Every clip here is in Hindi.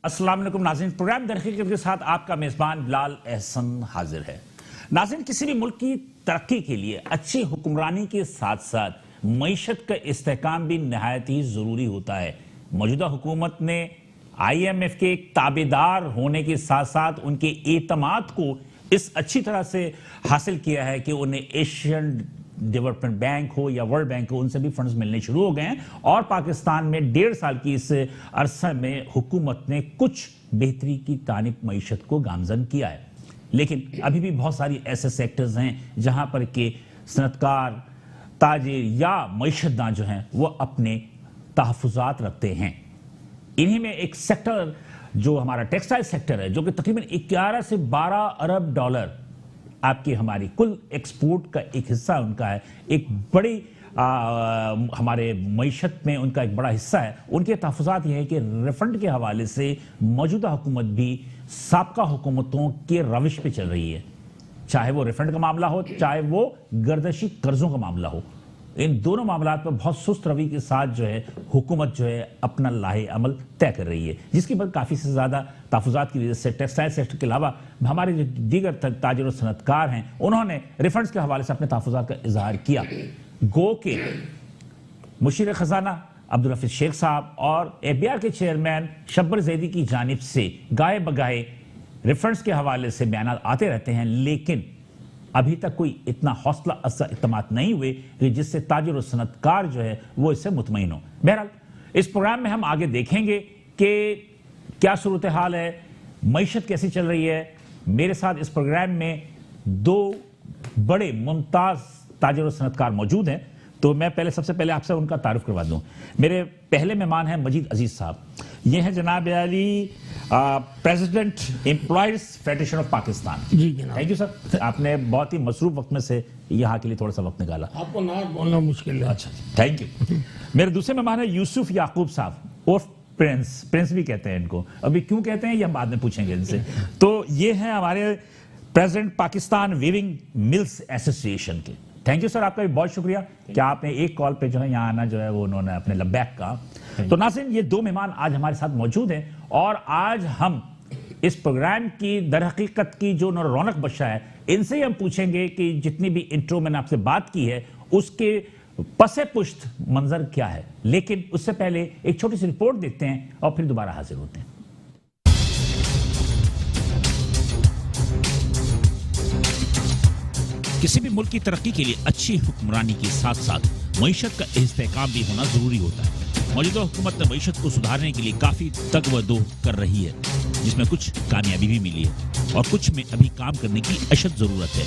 अस्सलाम वालेकुम नाज़रीन, प्रोग्राम दर हकीकत के साथ आपका मेज़बान बिलाल एहसन हाजिर है। नाज़रीन, किसी भी मुल्क की तरक्की के लिए अच्छी हुक्मरानी के साथ साथ मईशत का इस्तेहकाम भी नहायत ही ज़रूरी होता है। मौजूदा हुकूमत ने IMF के एक ताबेदार होने के साथ साथ उनके एतमाद को इस अच्छी तरह से हासिल किया है कि उन्हें एशियन डेवलपमेंट बैंक हो या वर्ल्ड बैंक हो, उनसे भी फंड्स मिलने शुरू हो गए हैं और पाकिस्तान में 1.5 साल की इस अरसे में हुकूमत ने कुछ बेहतरी की तानिब मईशत को गामजन किया है। लेकिन अभी भी बहुत सारी ऐसे सेक्टर्स हैं जहां पर के सनतकार, ताजिर या मईशतदान जो हैं वो अपने तहफ़्फ़ुज़ात रखते हैं। इन्हीं में एक सेक्टर जो हमारा टेक्सटाइल सेक्टर है, जो कि तकरीबन 11 से 12 अरब डॉलर आपकी हमारी कुल एक्सपोर्ट का एक हिस्सा उनका है, एक बड़ी हमारे मईशत में उनका एक बड़ा हिस्सा है। उनके तहफ़्फ़ुज़ात ये है कि रिफंड के हवाले से मौजूदा हुकूमत भी साबका हुकूमतों के रविश पे चल रही है, चाहे वो रिफंड का मामला हो, चाहे वो गर्दशी कर्जों का मामला हो। इन दोनों मामलों पर बहुत सुस्त रवि के साथ जो है हुकूमत जो है अपना लाहे अमल तय कर रही है, जिसकी वजह काफ़ी से ज़्यादा तहफ़्फ़ुज़ात की वजह से टेक्सटाइल सेक्टर के अलावा हमारे जो दीगर ताजिर और सनतकार हैं उन्होंने रिफंड्स के हवाले से अपने तहफ़्फ़ुज़ात का इजहार किया। गो के मुशीर ख़जाना अब्दुल हफीज़ शेख साहब और ABR के चेयरमैन शब्बर जैदी की जानिब से गाए बगाए रिफंड्स के हवाले से बयान आते रहते हैं, लेकिन अभी तक कोई इतना हौसला अफ़ज़ा इत्तमाद नहीं हुए कि जिससे ताजिर और सनतकार जो है वो इससे मुतमईन हो। बहरहाल इस प्रोग्राम में हम आगे देखेंगे कि क्या सूरत हाल है, मईशत कैसी चल रही है। मेरे साथ इस प्रोग्राम में दो बड़े मुमताज़ ताजिर और सनतकार मौजूद हैं, तो मैं सबसे पहले आपसे उनका तारुफ करवा दूं। मेरे पहले मेहमान हैं मजीद अजीज साहब, ये हैं जनाब Ali president employees federation of Pakistan. जी जनाब। थैंक यू सर, आपने बहुत ही मसरूफ वक्त में से यहाँ के लिए थोड़ा सा वक्त निकाला। आपको ना बोलना मुश्किल है। अच्छा, थैंक यू। मेरे दूसरे मेहमान है यूसुफ याकूब साहब और प्रिंस भी कहते हैं इनको, अभी क्यों कहते हैं ये हम बाद में पूछेंगे इनसे। तो ये हैं हमारे president Pakistan weaving mills association के। थैंक यू सर, आपका भी बहुत शुक्रिया कि आपने एक कॉल पे जो है यहाँ आना जो है वो उन्होंने अपने लबैक का। तो नाज़रीन, ये दो मेहमान आज हमारे साथ मौजूद हैं और आज हम इस प्रोग्राम की दर हकीकत की जो रौनक बख्शा है, इनसे ही हम पूछेंगे कि जितनी भी इंट्रो मैंने आपसे बात की है उसके पसे पुश्त मंजर क्या है। लेकिन उससे पहले एक छोटी सी रिपोर्ट देखते हैं और फिर दोबारा हाजिर होते हैं। किसी भी मुल्क की तरक्की के लिए अच्छी हुक्मरानी के साथ साथ मईशत का इस्तेहकाम भी होना जरूरी होता है। मौजूदा हुकूमत ने मईशत को सुधारने के लिए काफी तगवदो कर रही है, जिसमें कुछ कामयाबी भी मिली है और कुछ में अभी काम करने की अशद जरूरत है।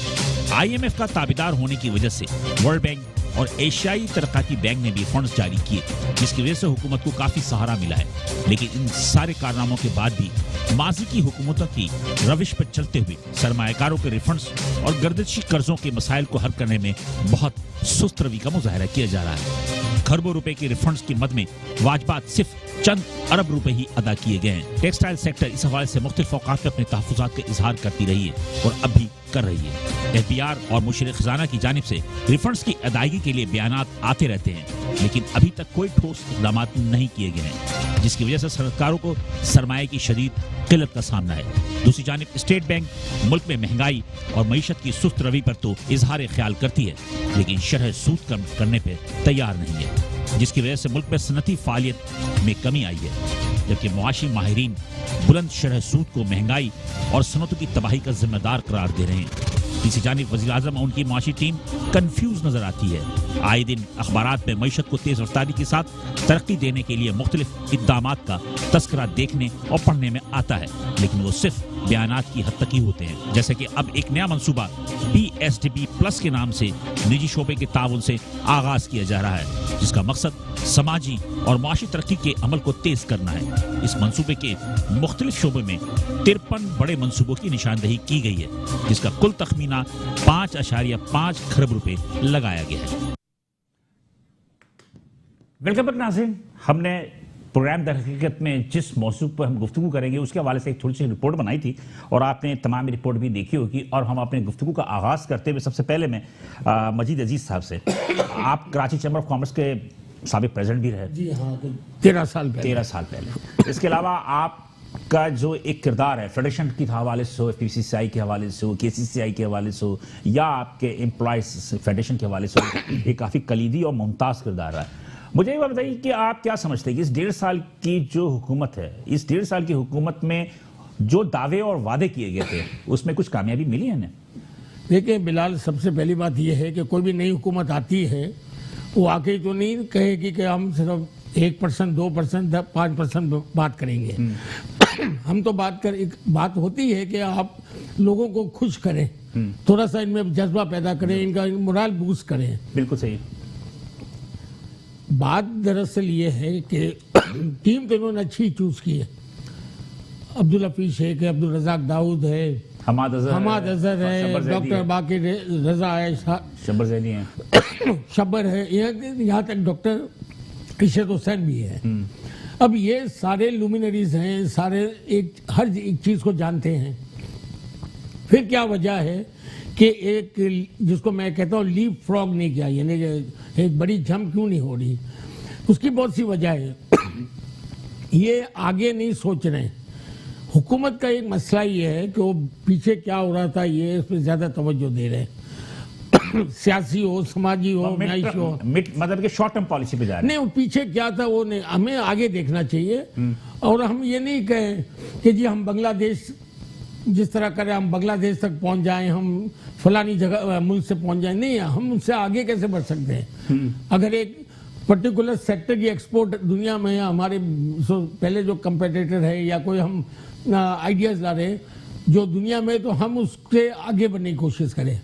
IMF का ताबेदार होने की वजह से वर्ल्ड बैंक और एशियाई तरक्काती बैंक ने भी फंड्स जारी किए, जिसकी वजह से हुकूमत को काफी सहारा मिला है। लेकिन इन सारे कारनामों के बाद भी माजी की हुकूमतों की रविश पर चलते हुए सरमायाकारों के रिफंड्स और गर्दिशी कर्जों के मसाइल को हल करने में बहुत सुस्त रवि का मुजाहरा किया जा रहा है। खरबों रुपए के रिफंड्स की मद में वाजबात सिर्फ चंद अरब रुपए ही अदा किए गए हैं। टेक्सटाइल सेक्टर इस हवाले से मुख्तलिफ औकात में अपने तहफ़्फ़ुज़ात का इजहार करती रही है और अब भी कर रही है। ABR और मुशीर ख़जाना की जानिब से रिफंड्स की अदायगी के लिए बयानात आते रहते हैं, लेकिन अभी तक कोई ठोस इक़दाम नहीं किए गए हैं, जिसकी वजह से सरकारों को सरमाए की शदीद किल्लत का सामना है। दूसरी जानिब स्टेट बैंक मुल्क में महंगाई और मईशत की सुस्त रवि पर तो इजहार ख्याल करती है, लेकिन शरह सूद कम करने पर तैयार नहीं है, जिसकी वजह से मुल्क में सनती फालियत में कमी आई है। जबकि मुआशी माहिरीन बुलंद शरह सूद को महंगाई और सनतों की तबाही का जिम्मेदार करार दे रहे हैं। इसी जानिब वज़ीर आज़म और उनकी मुआशी टीम कंफ्यूज नजर आती है। आए दिन अखबारात में मईशत को तेज रफ्तारी के साथ तरक्की देने के लिए मुख्तलिफ इक़दामात का तस्करा देखने और पढ़ने में आता है, लेकिन वो सिर्फ बयानात की हद तक ही होते हैं। जैसे कि अब एक नया मंसूबा PSDB प्लस के नाम से निजी शोबे के ताउन से आगाज किया जा रहा है, जिसका मकसद समाजी और माशी तरक्की के अमल को तेज करना है। इस मंसूबे के मुख्तलिफ शोबे में 53 बड़े मंसूबों की निशानदही की गई है, जिसका कुल तखमीना 5.5 खरब रुपए लगाया गया है। वेलकम बैक नाज़रीन, हमने प्रोग्राम दर हकीकत में जिस मौजू पर हम गुफ्तगू करेंगे उसके हवाले से एक थोड़ी सी रिपोर्ट बनाई थी और आपने तमाम रिपोर्ट भी देखी होगी। और हम अपने गुफ्तगू का आगाज़ करते हुए सबसे पहले मैं मजीद अजीज़ साहब से, आप कराची चैम्बर ऑफ कॉमर्स के साबिक प्रेसिडेंट भी रहे। जी हाँ, 13 साल पहले। 13 साल पहले। इसके अलावा आप का जो एक किरदार है फेडरेशन के हवाले से हो, पीसीसीआई के हवाले से हो, केसीसीआई के हवाले से हो, या आपके एम्प्लॉयज फेडरेशन के हवाले से हो, ये काफी कलीदी और मुमताज किरदार रहा है। मुझे ये बताइए कि आप क्या समझते हैं कि इस 1.5 साल की जो हुकूमत है, इस 1.5 साल की हुकूमत में जो दावे और वादे किए गए थे उसमें कुछ कामयाबी मिली है ना? देखिए बिलाल, सबसे पहली बात यह है कि कोई भी नई हुकूमत आती है वो आके तो नहीं कहेगी कि हम सिर्फ 1%, 2%, 5% बात करेंगे। हम तो बात होती है कि आप लोगों को खुश करें, थोड़ा सा इनमें जज्बा पैदा करें, इनका मोरल बूस्ट करें। बिल्कुल सही। बात दरअसल ये है कि टीम तो इन्होंने अच्छी चूज की है। अब्दुल हफीज शेख है, अब्दुल रजाक दाऊद है, हमाद अजहर है, डॉक्टर बाकी रजा है, शब्बर ज़ैदी है, शब्बर है, यहाँ तक डॉक्टर इशरत हुसैन भी है। अब ये सारे लुमिनरीज हैं, सारे हर एक चीज को जानते हैं। फिर क्या वजह है कि एक जिसको मैं कहता हूँ लीप फ्रॉग नहीं किया, यानी एक बड़ी जंप क्यों नहीं हो रही? उसकी बहुत सी वजह है। ये आगे नहीं सोच रहे। हुकूमत का एक मसला ये है कि वो पीछे क्या हो रहा था ये इस पर ज्यादा तवज्जो दे रहे हैं। सियासी हो, समाजी हो, न्यायिक हो, मतलब कि शॉर्ट टर्म पॉलिसी पे जा रहे हैं। नहीं, वो पीछे क्या था वो नहीं, हमें आगे देखना चाहिए। और हम ये नहीं कहें कि जी हम बांग्लादेश जिस तरह करें, हम बांग्लादेश तक पहुंच जाएं, हम फलानी जगह मुल्क से पहुंच जाएं। नहीं, हम उससे आगे कैसे बढ़ सकते हैं? अगर एक पर्टिकुलर सेक्टर की एक्सपोर्ट दुनिया में हमारे पहले जो कंपेटिटर है या कोई हम आइडियाज ला रहे हैं जो दुनिया में, तो हम उससे आगे बढ़ने की कोशिश करें,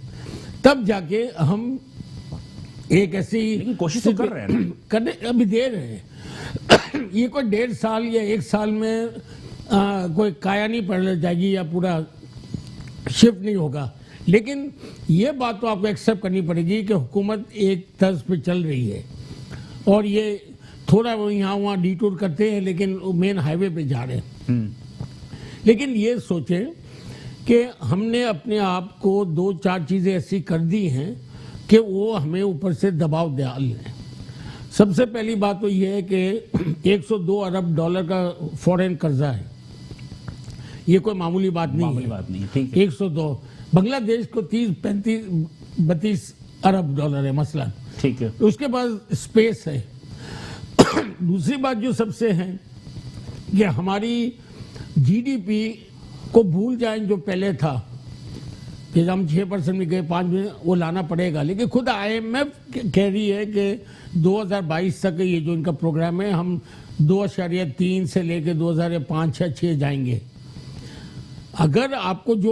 तब जाके हम एक ऐसी कोशिश तो कर रहे हैं, करने अभी दे रहे हैं। ये कोई 1.5 साल या 1 साल में कोई काया नहीं पड़ जाएगी या पूरा शिफ्ट नहीं होगा। लेकिन ये बात तो आपको एक्सेप्ट करनी पड़ेगी कि हुकूमत एक तर्ज पे चल रही है और ये थोड़ा वो यहाँ वहाँ डिटूर करते हैं लेकिन मेन हाईवे पे जा रहे हैं। लेकिन ये सोचें कि हमने अपने आप को 2-4 चीज़ें ऐसी कर दी हैं कि वो हमें ऊपर से दबाव डाल रहे हैं। सबसे पहली बात तो ये है कि 102 अरब डॉलर का फॉरेन कर्जा है। ये कोई मामूली बात नहीं है। ठीक है। 102। बांग्लादेश को 30-32 अरब डॉलर है मसलन। ठीक है। उसके बाद स्पेस है। दूसरी बात जो सबसे है कि हमारी जीडीपी को भूल जाएं जो पहले था कि हम 6% में गए, 5 में, वो लाना पड़ेगा। लेकिन खुद IMF कह रही है कि 2022 तक ये जो इनका प्रोग्राम है हम 2.3 से लेके 2005-6 जाएंगे। अगर आपको जो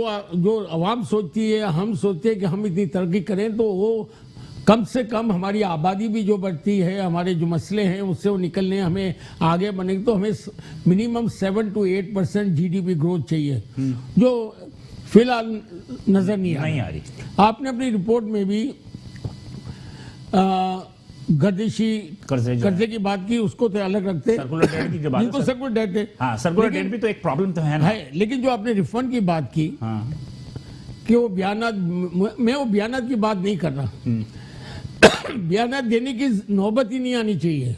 अवाम सोचती है, हम सोचते हैं कि हम इतनी तरक्की करें, तो वो कम से कम हमारी आबादी भी जो बढ़ती है, हमारे जो मसले हैं उससे वो निकलने हमें आगे बनेंगे, तो हमें मिनिमम 7 to 8% GDP ग्रोथ चाहिए, जो फिलहाल नजर नहीं आ रही। आपने अपनी रिपोर्ट में भी गर्दिशी कर्जे की बात की, उसको तो अलग रखते हैं। सर्कुलर डेट की जो बात है, सर्कुलर डेट है। हाँ, सर्कुलर डेट भी तो एक प्रॉब्लम तो है ना। है, लेकिन जो आपने रिफंड की बात की, हाँ, कि वो बयानात, मैं वो बयानात की बात नहीं कर रहा। बयानात देने की नौबत ही नहीं आनी चाहिए।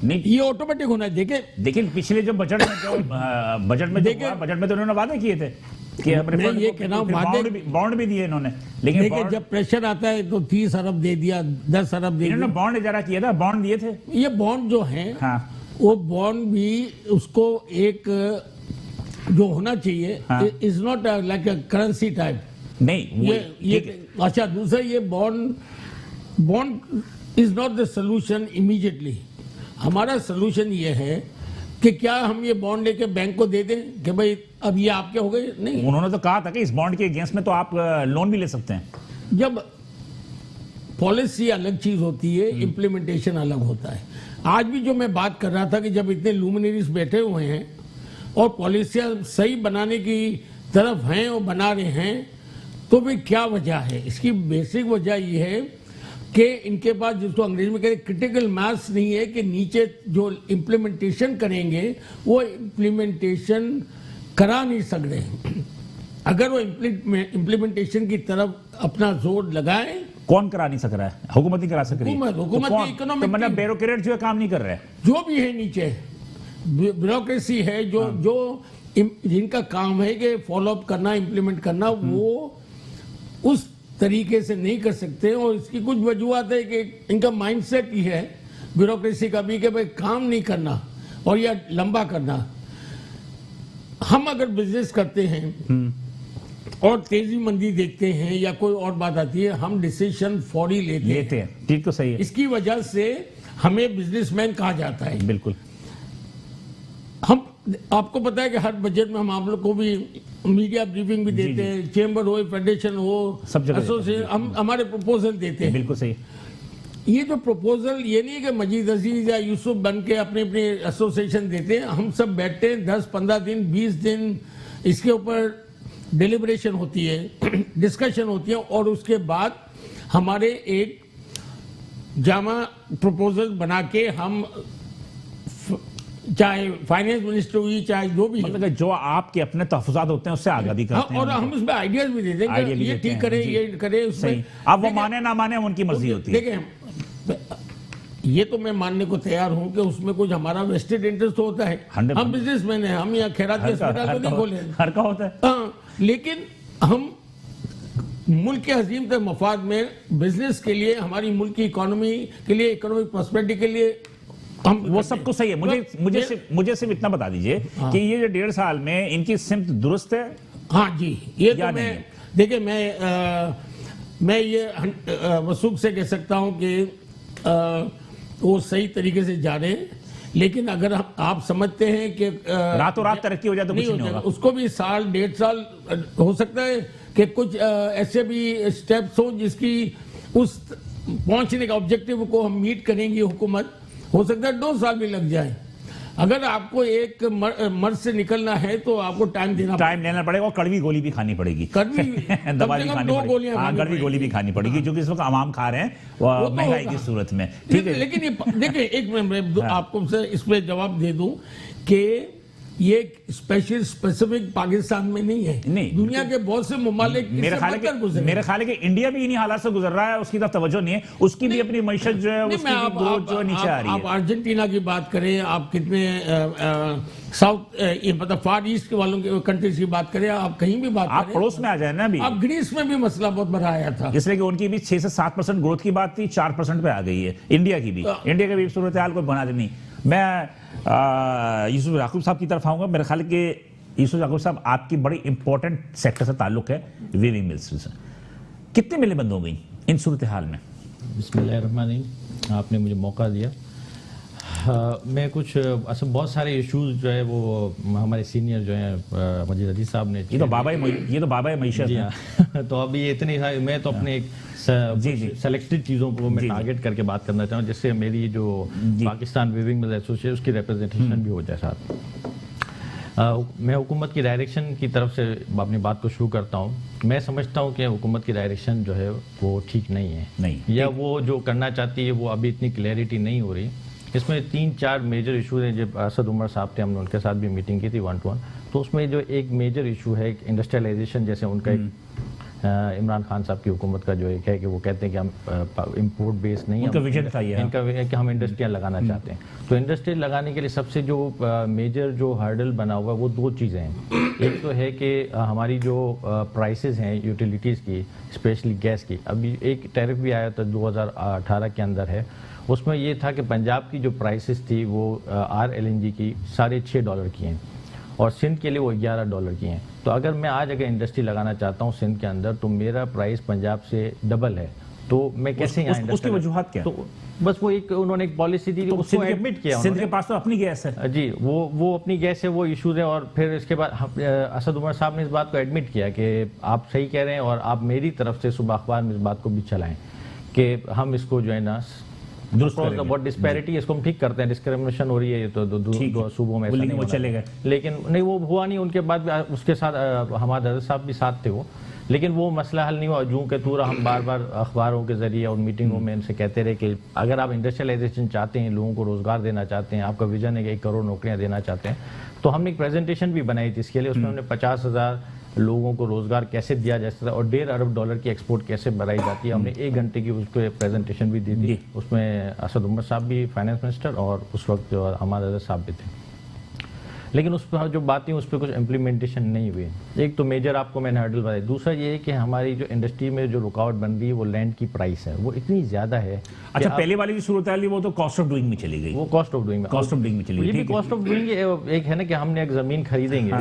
नहीं, ये ऑटोमेटिक होना है। देखिए पिछले जो बजट में तो उन्होंने वादे किए थे कि मैं ये कह रहा हूँ बॉन्ड भी दिए इन्होंने, लेकिन जब प्रेशर आता है तो 30 अरब दे दिया, 10 अरब दे दिया। इन्होंने बॉन्ड इजारा किया था, बॉन्ड दिए थे। ये बॉन्ड जो है, हाँ, वो बॉन्ड भी उसको एक जो होना चाहिए, is not like a currency type. नहीं, ये अच्छा, दूसरा ये bond is not the solution immediately. हमारा सोल्यूशन ये है कि क्या हम ये बॉन्ड लेके बैंक को दे दें कि भाई अब ये आपके हो गए? नहीं, उन्होंने तो कहा था कि इस बॉन्ड के अगेंस्ट में तो आप लोन भी ले सकते हैं। जब पॉलिसी अलग चीज होती है, इम्प्लीमेंटेशन अलग होता है। आज भी जो मैं बात कर रहा था कि जब इतने लुमिनरीज बैठे हुए हैं और पॉलिसियां सही बनाने की तरफ हैं और बना रहे हैं, तो फिर क्या वजह है? इसकी बेसिक वजह यह है कि इनके पास, जिसको अंग्रेजी में कहते हैं, क्रिटिकल मास नहीं है कि नीचे जो इम्प्लीमेंटेशन करेंगे वो इम्प्लीमेंटेशन करा नहीं सक रहे। अगर वो इम्प्लीमेंटेशन की तरफ अपना जोर लगाए। कौन करा नहीं सक रहा है? हुकूमत नहीं करा सक रही। हुकूमत की इकोनॉमिक, तो मतलब ब्यूरोक्रेट जो है काम नहीं कर रहे हैं। जो भी है नीचे, ब्यूरोक्रेसी है जो जिनका काम है कि फॉलो अप करना, इम्प्लीमेंट करना, वो उस तरीके से नहीं कर सकते। और इसकी कुछ वजूहत है कि इनका माइंडसेट ही है ब्यूरोक्रेसी का भी कि भाई काम नहीं करना और या लंबा करना। हम अगर बिजनेस करते हैं और तेजी मंदी देखते हैं या कोई और बात आती है, हम डिसीजन फौरी लेते हैं। ठीक तो सही है। इसकी वजह से हमें बिजनेसमैन कहा जाता है। बिल्कुल। हम आपको पता है कि हर बजट में हम आप लोग को भी मीडिया ब्रीफिंग भी देते हैं, चेंबर हो, फेडरेशन हो, सब जगह एसोसिएशन, हम हमारे प्रपोजल देते हैं। बिल्कुल सही। ये जो प्रपोजल, ये नहीं है कि मजीद अजीज या यूसुफ बन के अपने अपने एसोसिएशन देते हैं। हम सब बैठते हैं 10-15 दिन 20 दिन इसके ऊपर डिलिब्रेशन होती है, डिस्कशन होती है, और उसके बाद हमारे एक जामा प्रपोजल बना के हम, चाहे फाइनेंस मिनिस्टर हुई, चाहे जो भी, मतलब जो आपके अपने तहफुजात होते हैं उससे आगे भी करते हैं। और हम इसमें आइडियाज भी देते हैं कि ये ठीक करे, ये करे, उसमें अब वो माने ना माने उनकी मर्जी होती है। देखिए, ये तो मैं मानने को तैयार हूं कि उसमें कुछ हमारा वेस्टेड इंटरेस्ट होता है। हम बिजनेसमैन हैं, हम यहाँ खैरात के अस्पताल तो नहीं खोले, हर का होता है। हाँ, लेकिन हम मुल्क के अजीम तक मफाद में बिजनेस के लिए, हमारी मुल्क की इकोनॉमी के लिए, इकोनॉमिक प्रॉस्पेरिटी के लिए हम, वो सब कुछ सही है। मुझे सिर्फ इतना बता दीजिए कि ये जो 1.5 साल में इनकी सिमत दुरुस्त है। हाँ जी, ये तो मैं, देखिए, मैं ये वसूख से कह सकता हूँ कि वो सही तरीके से जा रहे हैं। लेकिन अगर आप समझते हैं कि रातों रात तरक्की हो जाए तो कुछ नहीं होगा। उसको भी साल 1.5 साल हो सकता है कि कुछ ऐसे भी स्टेप्स हो जिसकी उस पहुंचने का ऑब्जेक्टिव को हम मीट करेंगे हुकूमत, हो सकता है 2 साल भी लग जाए। अगर आपको एक मर्ज से निकलना है तो आपको टाइम लेना पड़ेगा और कड़वी गोली भी खानी पड़ेगी, कड़वी दवा भी खानी पड़ेगी, कड़वी गोली भी खानी पड़ेगी, जो कि इस वक्त आवाम खा रहे हैं महंगाई की सूरत में। ठीक है, लेकिन ये देखिए, एक मैं आपको इस पे जवाब दे दूं कि ये स्पेशल स्पेसिफिक पाकिस्तान में नहीं है, नहीं, दुनिया के बहुत से ममालिक मेरे ख्याल है कि इंडिया भी इन्हीं हालात से गुजर रहा है, उसकी तरफ तवज्जो नहीं है, उसकी भी अपनी मईशत जो है, उसकी भी ग्रोथ जो नीचे आ रही है। आप अर्जेंटीना की बात करें, आप कितने साउथ, ये मतलब फार ईस्ट के वालों के कंट्रीज की बात करें, आप कहीं भी बात करें, पड़ोस में आ जाए ना। अभी आप ग्रीस में भी मसला बहुत बड़ा आया था, इसलिए कि उनकी भी 6 से 7% ग्रोथ की बात थी, 4% पे आ गई है। इंडिया की भी सूरत हाल कोई बना दे नहीं। मैं यूसुफ याकूब साहब की तरफ आऊंगा। मेरे ख्याल के यूसुफ याकूब साहब, आपकी बड़ी इंपॉर्टेंट सेक्टर से ताल्लुक है, वीविंग मिल्स से। कितनी मिलें बंद हो गई इन सूरत हाल में? बिस्मिल्लाहिर्रहमानिर्रहीम, आपने मुझे मौका दिया। मैं कुछ असल बहुत सारे इश्यूज जो है वो हमारे सीनियर जो हैं मजीद अजीज साहब ने, ये तो बाबा मईशत है। तो अभी ये इतनी सारी, मैं तो अपने एक सेलेक्टेड चीज़ों को मैं टारगेट करके बात करना चाहूँ, जिससे मेरी जो पाकिस्तान वीविंग मिल एसोसिएशन उसकी रिप्रेजेंटेशन भी हो जाए साथ। मैं हुकूमत की डायरेक्शन की तरफ से अपनी बात को शुरू करता हूँ। मैं समझता हूँ कि हुकूमत की डायरेक्शन जो है वो ठीक नहीं है, या वो जो करना चाहती है वो अभी इतनी क्लैरिटी नहीं हो रही। इसमें 3-4 मेजर इशू हैं। जब असद उमर साहब थे, हमने उनके साथ भी मीटिंग की थी 1-to-1, तो उसमें जो एक मेजर इशू है इंडस्ट्रियलाइजेशन, जैसे उनका एक इमरान खान साहब की हुकूमत का जो एक है कि वो कहते हैं कि हम इम्पोर्ट बेस नहीं, उनका विजन था ये, इनका है कि हम इंडस्ट्रियाँ लगाना चाहते हैं। तो इंडस्ट्री लगाने के लिए सबसे जो मेजर जो हर्डल बना हुआ है वो 2 चीज़ें हैं। एक तो है कि हमारी जो प्राइसेस हैं यूटिलिटीज़ की, स्पेशली गैस की, अभी एक टैरिफ भी आया था 2018 के अंदर है, उसमें ये था कि पंजाब की जो प्राइसेस थी वो RLNG की $6.5 की हैं और सिंध के लिए वो $11 की हैं। तो अगर मैं आज अगर इंडस्ट्री लगाना चाहता हूँ सिंध के अंदर, तो मेरा प्राइस पंजाब से डबल है, तो मैं कैसे यहाँ उसकी वजूहत क्या? तो बस वो एक उन्होंने एक पॉलिसी दी, तो उसको एडमिट किया। सिंध के पास तो अपनी गैस है जी, वो अपनी गैस है, वो इशूज है। और फिर इसके बाद असद उमर साहब ने इस बात को एडमिट किया कि आप सही कह रहे हैं और आप मेरी तरफ से सुबह अखबार में इस बात को भी चलाएं कि हम इसको जो है ना बहुत डिस्पैरिटी, इसको हम ठीक करते हैं, डिस्क्रिमिनेशन हो रही है ये तो दो सूबों में, वो चले गए, लेकिन नहीं वो हुआ नहीं। उनके बाद उसके साथ हमारे दादा साहब भी साथ थे वो, लेकिन वो मसला हल नहीं हुआ। जूं के तूरा हम बार बार अखबारों के जरिए और मीटिंगों में इनसे कहते रहे कि अगर आप इंडस्ट्रियलाइजेशन चाहते हैं, लोगों को रोजगार देना चाहते हैं, आपका विजन है कि 1 करोड़ नौकरियां देना चाहते हैं, तो हमने एक प्रेजेंटेशन भी बनाई थी इसके लिए। उसमें हमने 50,000 लोगों को रोजगार कैसे दिया जा सकता है और $1.5 अरब की एक्सपोर्ट कैसे बढ़ाई जाती है। हमने 1 घंटे की उसको प्रेजेंटेशन भी दी थी। उसमें असद उमर साहब भी फाइनेंस मिनिस्टर और उस वक्त जो हमारे साहब भी थे। लेकिन उस पर जो बातें उस पर कुछ इम्प्लीमेंटेशन नहीं हुई। एक तो मेजर आपको मैंने हर्डल बताया। दूसरा ये है कि हमारी जो इंडस्ट्री में जो रुकावट बन रही है वो लैंड की प्राइस है, वो इतनी ज़्यादा है। अच्छा, पहले वाली जो सूरत है वो तो कॉस्ट ऑफ डूइंग में चली गई, वो कॉस्ट ऑफ डूइंग में चली गई। ये भी कॉस्ट ऑफ डूइंग एक है ना कि हमने एक ज़मीन खरीदेंगे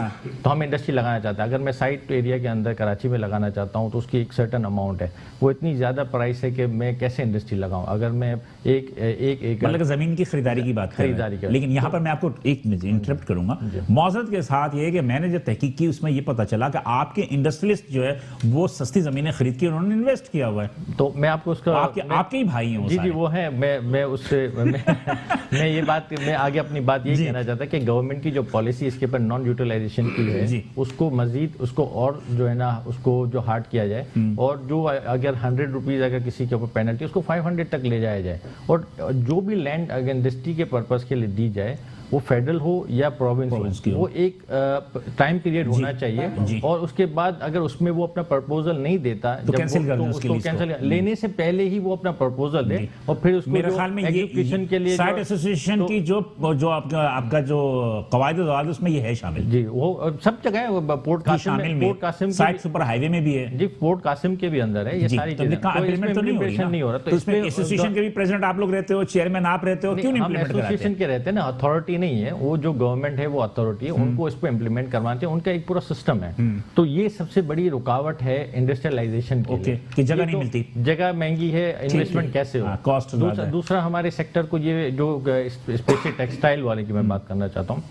तो हम इंडस्ट्री लगाना चाहते हैं। अगर मैं साइट एरिया के अंदर कराची में लगाना चाहता हूँ तो उसकी एक सर्टन अमाउंट है, वो इतनी ज़्यादा प्राइस है कि मैं कैसे इंडस्ट्री लगाऊं। अगर मैं एक मतलब जमीन की खरीदारी की बात करें, लेकिन यहाँ पर मैं आपको एक इंटरप्ट करूंगा मौजरत के साथ। ये है कि मैंने जब तहकीक की उसमें ये पता चला कि आपके इंडस्ट्रियलिस्ट जो है वो सस्ती जमीनें खरीद के उन्होंने इन्वेस्ट किया हुआ है। तो मैं आपको उसका आपके ही भाई हैं जी वो है। मैं उससे मैं ये बात मैं आगे अपनी बात ये कहना चाहता कि गवर्नमेंट की जो पॉलिसी इसके ऊपर नॉन यूटिलाइजेशन की है उसको मजीद उसको और जो है ना उसको जो हार्ड किया जाए, और जो अगर 100 रुपीज़ अगर किसी के ऊपर पेनल्टी उसको 500 तक ले जाया जाए, और जो भी लैंड अगर इंडस्ट्री के पर्पस के लिए दी जाए वो फेडरल हो या प्रोविंस की, वो एक टाइम पीरियड होना चाहिए। और उसके बाद अगर उसमें वो अपना प्रपोजल नहीं देता तो कैंसिल लेने से पहले ही वो अपना प्रपोजल दे, और फिर उसको मेरे ख्याल में एजुकेशन के लिए साइट एसोसिएशन की जो आपका जो कवायद उसमें ये है शामिल। जी वो सब जगह है, Port Qasim site super highway में भी है जी, पोर्ट कासिम के भी अंदर है ये सारी चीजें। इम्प्लीमेंटेशन नहीं हो रहा, तो इसमें एसोसिएशन के भी प्रेसिडेंट आप लोग रहते हो, चेयरमैन आप रहते हो, क्यों नहीं इम्प्लीमेंट कराते? एसोसिएशन के रहते हैं ना, अथॉरिटी नहीं है वो, जो गवर्नमेंट है वो अथॉरिटी है, उनको इस पे इम्प्लीमेंट करवाना चाहिए, उनका एक पूरा सिस्टम है। तो ये सबसे बड़ी रुकावट है इंडस्ट्रियलाइजेशन के लिए कि जगह नहीं मिलती, जगह महंगी है, इन्वेस्टमेंट कैसे हो, कॉस्ट। दूसरा हमारे सेक्टर को ये जो स्पेशली टेक्सटाइल वाले की मैं बात करना चाहता हूँ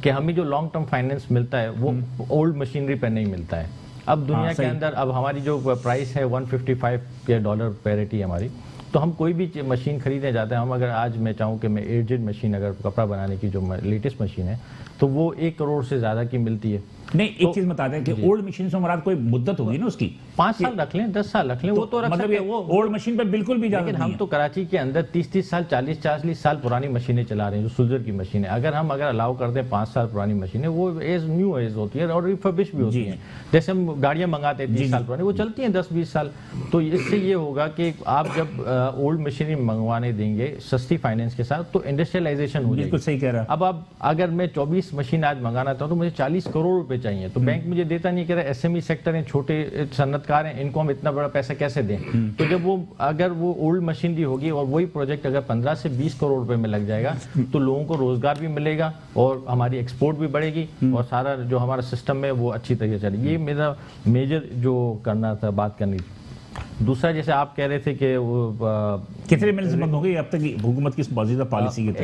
कि हमें जो लॉन्ग टर्म फाइनेंस मिलता है वो ओल्ड मशीनरी पर नहीं मिलता है। अब दुनिया के अंदर अब हमारी जो प्राइस है $155 पैरिटी हमारी, तो हम कोई भी मशीन खरीदने जाते हैं, हम अगर आज मैं चाहूँ कि मैं एजेड मशीन अगर कपड़ा बनाने की जो लेटेस्ट मशीन है तो वो 1 करोड़ से ज़्यादा की मिलती है। नहीं, एक चीज बता दें कि ओल्ड मशीन से मुराद कोई मुद्दत होगी ना उसकी, 5 साल रख लें, 10 साल रख लें, वो तो रख सकते हैं। वो ओल्ड मशीन पे बिल्कुल भी लेकिन हम तो कराची के अंदर 30-30 साल 40-40 साल पुरानी मशीनें चला रहे हैं, जो सुल्जर की मशीन है। अगर हम अलाउ कर दें 5 साल पुरानी मशीनें, वो एज न्यू एज होती है और रिफर्बिश भी होती है। जैसे हम गाड़ियां मंगाते हैं 30 साल पुरानी, वो चलती हैं 10-20 साल। तो इससे ये होगा कि आप जब ओल्ड मशीनरी मंगवाने देंगे सस्ती फाइनेंस के साथ तो इंडस्ट्रियलाइजेशन हो जाएगी। बिल्कुल सही कह रहा है। अब आप अगर मैं 24 मशीन आज मंगाना चाहूँ तो मुझे 40 करोड़ रुपए चाहिए, तो बैंक मुझे देता नहीं, कह रहा एसएमई सेक्टर है, छोटे सन्नतकार हैं, इनको हम इतना बड़ा पैसा कैसे दें। तो जब वो अगर वो ओल्ड मशीनरी होगी और वही प्रोजेक्ट अगर 15 से 20 करोड़ रुपए में लग जाएगा तो लोगों को रोजगार भी मिलेगा और हमारी एक्सपोर्ट भी बढ़ेगी और सारा जो हमारा सिस्टम है वो अच्छी तरीके से चलेगी। ये मेरा मेजर जो करना था, बात करनी थी। दूसरा जैसे आप कह रहे थे कि वो कितने मिल से बंद हो गई अब तक हुकूमत की मौजूदा पॉलिसी के तहत?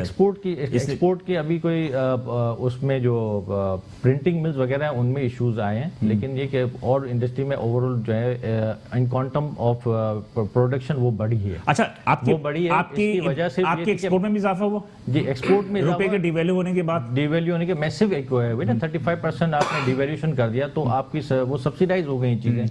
एक्सपोर्ट की अभी कोई उसमें जो प्रिंटिंग मिल्स वगैरह हैं उनमें इश्यूज आए हैं, लेकिन ये कि और इंडस्ट्री में ओवरऑल जो है इन क्वांटम ऑफ प्रोडक्शन वो बढ़ी है। अच्छा, आपकी वो बढ़ी है, आपकी वजह से आपके एक्सपोर्ट में भी इजाफा हुआ जी। एक्सपोर्ट में रुपए के डिवैल्यू होने के बाद, डिवैल्यू होने के मैसिव एक है ना, 35% आपने डिवैल्यूएशन कर दिया तो आपकी वो सब्सिडाइज हो गई चीजें।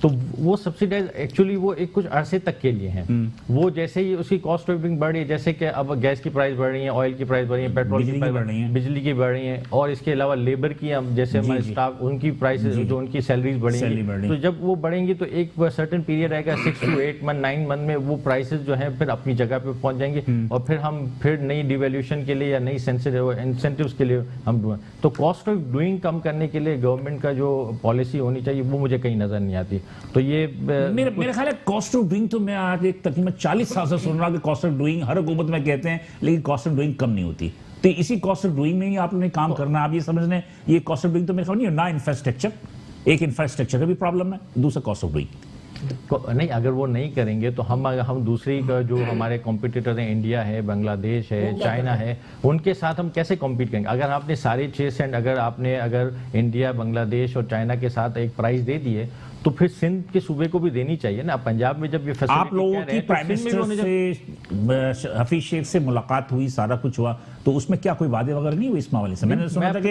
तो वो सब्सिडाइज एक्चुअली वो एक कुछ अरसे तक के लिए हैं। वो जैसे ही उसकी कॉस्ट ऑफ लिविंग बढ़ रही है, जैसे कि अब गैस की प्राइस बढ़ रही है, ऑयल की प्राइस बढ़ रही है, पेट्रोल की प्राइस बढ़ रही है, बिजली की बढ़ रही है, और इसके अलावा लेबर की हम जैसे हमारे स्टाफ उनकी प्राइसेस जो उनकी सैलरीज बढ़ेंगी, तो जब वो बढ़ेंगी तो एक सर्टेन पीरियड आएगा 6 to 8 मंथ 9 मंथ में वो प्राइसेस जो है फिर अपनी जगह पे पहुंच जाएंगे और फिर हम फिर नई डिवैल्यूएशन के लिए या नई इंसेंटिव्स के लिए हम तो कॉस्ट ऑफ डूइंग कम करने के लिए गवर्नमेंट का जो पॉलिसी होनी चाहिए वो मुझे कहीं नजर नहीं आती। तो ये मेरे ख्याल है कॉस्ट ऑफ डूइंग तो मैं आज एक तकरीबन 40 साल से सुन रहा हूं कि कॉस्ट ऑफ डूइंग हर हुकूमत में कहते हैं, लेकिन कॉस्ट ऑफ डूइंग कम नहीं होती। तो इसी कॉस्ट ऑफ डूइंग में ही आपने काम करना, आप ये समझने ये कॉस्ट ऑफ डूइंग तो मेरे ख्याल नहीं ना इंफ्रास्ट्रक्चर, एक इंफ्रास्ट्रक्चर का भी प्रॉब्लम है, दूसरा कॉस्ट ऑफ डूइंग नहीं। अगर वो नहीं करेंगे तो हम दूसरी का जो हमारे कॉम्पिटिटर हैं, इंडिया है, बांग्लादेश है, चाइना है, उनके साथ हम कैसे कॉम्पीट करेंगे? अगर आपने सारे 6 सेंट अगर इंडिया, बांग्लादेश और चाइना के साथ एक प्राइस दे दिए तो फिर सिंध के सूबे को भी देनी चाहिए ना। पंजाब में जब ये फैसिलिटी आप लोगों की प्राइम मिनिस्टर से हफीज शेख से मुलाकात हुई, सारा कुछ हुआ, तो उसमें क्या कोई वादे वगैरह नहीं हुई इस मामले से? मैंने सुना था कि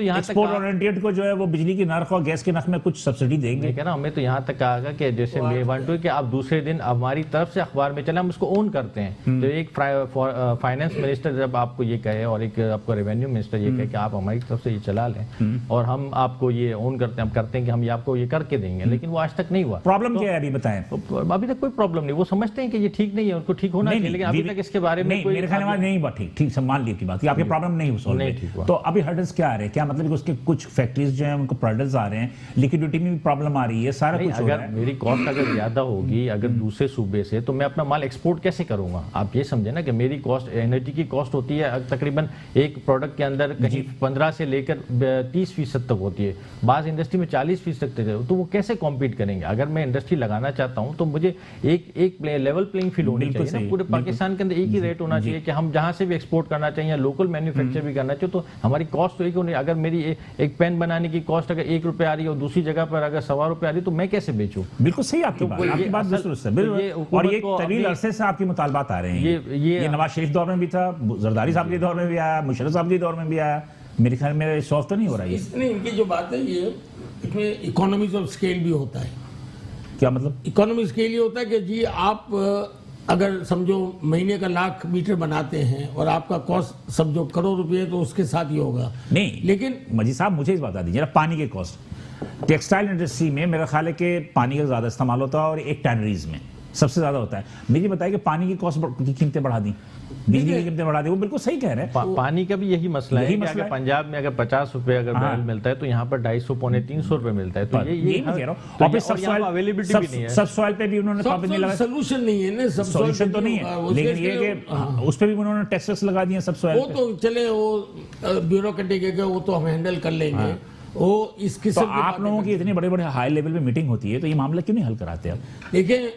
एक्सपोर्ट ओरिएंटेड को जो है वो बिजली की नर्ख और गैस के नर्ख में कुछ सब्सिडी देंगे। कह रहा हमें तो यहाँ तक कहा कि जैसे मे वांट टू कि आप दूसरे दिन हमारी तरफ से अखबार में चले, हम उसको ओन करते हैं। तो एक फाइनेंस मिनिस्टर जब आपको ये कहे और एक आपको रेवेन्यू मिनिस्टर ये कहे कि आप हमारी तरफ से ये चला लें और हम आपको ये ओन करते हैं, हम करते हैं कि हम ये आपको ये करके के देंगे, लेकिन वो आज तक नहीं हुआ। प्रॉब्लम क्या है अभी बताएं? अभी तक कोई प्रॉब्लम नहीं, वो समझते हैं कि ये ठीक नहीं है, उनको ठीक होना चाहिए, लेकिन अभी तक इसके बारे में कोई मेरे ख्याल में नहीं हुआ ठीक। ठीक से मान ली की बात, आपके प्रॉब्लम नहीं सॉल्व हुई, तो अभी हर्डल्स क्या आ रहे हैं? क्या मतलब कि उसके कुछ फैक्ट्रीज जो है उनको प्रोडक्ट्स आ रहे हैं, लिक्विडिटी में भी प्रॉब्लम आ रही है, सारा कुछ हो रहा है। मेरी कॉस्ट अगर ज्यादा होगी अगर दूसरे सूबे से, तो मैं अपना माल एक्सपोर्ट कैसे करूंगा? आप ये समझे ना कि मेरी कॉस्ट, एनर्जी की कॉस्ट होती है तकरीबन एक प्रोडक्ट के अंदर कहीं 15 से लेकर 30% तक होती है, बाज़ इंडस्ट्री में 40% तक, तो वो कैसे कॉम्पीट करेंगे? अगर मैं इंडस्ट्री लगाना चाहता हूं तो मुझे एक लेवल प्लेइंग फील्ड होनी चाहिए ना, पूरे पाकिस्तान के अंदर एक ही रेट होना चाहिए कि हम जहां से भी एक्सपोर्ट करना चाहिए या लोकल मैन्युफैक्चर भी करना चाहिए, तो हमारी कॉस्ट तो एक होनी। अगर मेरी एक पेन बनाने की कॉस्ट अगर ₹1 आ रही है और दूसरी जगह पर अगर ₹1.25 आ रही है, तो मैं कैसे बेचूं? बिल्कुल सही आपकी बात दुरुस्त है। और ये तवील अरसे से आपकी मुतालबात आ रहे हैं, ये नवाज शरीफ दौर में भी था, जरदारी साहब के दौर में भी आया, मुशर्रफ साहब के दौर में भी आया, मेरे ख्याल में सॉल्व तो नहीं हो रहा है। इसमें इनकी जो बात है ये इसमें इकोनॉमीज ऑफ स्केल भी होता है। क्या मतलब? इकोनॉमी स्केल ये होता है कि जी आप अगर समझो महीने का 1,00,000 मीटर बनाते हैं और आपका कॉस्ट समझो करोड़ रुपए, तो उसके साथ ही होगा। नहीं, लेकिन मजीद साहब मुझे इस बता दीजिए ना, पानी के कॉस्ट टेक्सटाइल इंडस्ट्री में मेरा ख्याल है कि पानी का ज्यादा इस्तेमाल होता है और एक टैनरीज में सबसे ज्यादा होता है। मुझे बताइए कि पानी की कॉस्ट की कीमतें बढ़ा दी, बिजली की कीमतें बढ़ा दी, वो बिल्कुल सही कह रहे हैं। पानी का भी यही मसला है कि अगर पंजाब में अगर ₹50 अगर बैरल मिलता है, तो यहाँ पर 250 पौने ₹300 मिलता है, तो ये मैं कह रहा हूँ। और फिर अवेलेबिलिटी भी नहीं है, सब सॉइल पे भी उन्होंने पाबंदी लगाई। सोल्यूशन नहीं है ना, सब सोल्यूशन तो नहीं है, लेकिन ये कि उस पे भी उन्होंने टैक्सेस लगा दिए सब सॉइल वो तो चले, वो ब्यूरोक्रेटिक है, वो तो हम हैंडल कर लेंगे। वो इस किस्म तो आप लोगों की इतनी बड़े बड़े हाई लेवल पे मीटिंग होती है, तो ये मामला क्यों नहीं हल कराते आप? देखिए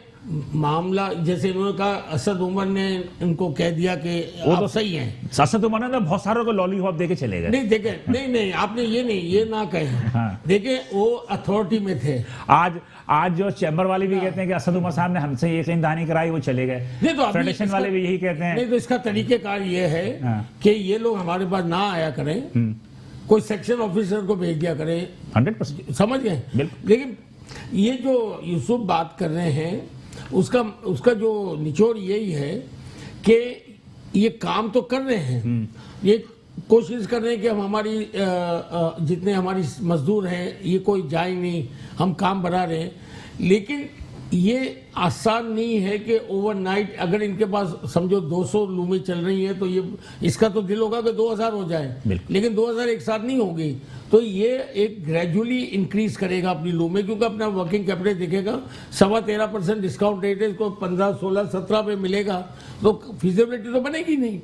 मामला जैसे इन्होंने कहा, असद उमर ने इनको कह दिया कि वो तो सही है। असद उमर ने बहुत सारों को लॉलीपॉप देके चले गए। नहीं देखे, नहीं आपने ये ना कहे। हाँ। देखे वो अथॉरिटी में थे। आज जो चैम्बर वाले भी कहते हैं कि असद उमर साहब ने हमसे ये कहीं कराई, वो चले गए। तो फेडरेशन वाले भी यही कहते हैं। नहीं तो इसका तरीकेकार ये है कि ये लोग हमारे पास ना आया करें, कोई सेक्शन ऑफिसर को भेज दिया करें। 100% समझ गए। लेकिन ये जो यूसुफ बात कर रहे हैं, उसका जो निचोड़ यही है कि ये काम तो कर रहे हैं, ये कोशिश कर रहे हैं कि हम हमारी जितने हमारी मजदूर हैं ये कोई जाए नहीं, हम काम बढ़ा रहे हैं। लेकिन ये आसान नहीं है कि ओवरनाइट अगर इनके पास समझो 200 लूमें चल रही हैं, तो ये इसका तो दिल होगा कि 2000 हो जाए, लेकिन 2000 एक साथ नहीं होगी। तो ये एक ग्रेजुअली इंक्रीज करेगा अपनी लूमें, क्योंकि अपना वर्किंग कैपिटल दिखेगा। 13.25% डिस्काउंट रेट है, इसको 15, 16, 17 पे मिलेगा, तो फिजिबिलिटी तो बनेगी नहीं।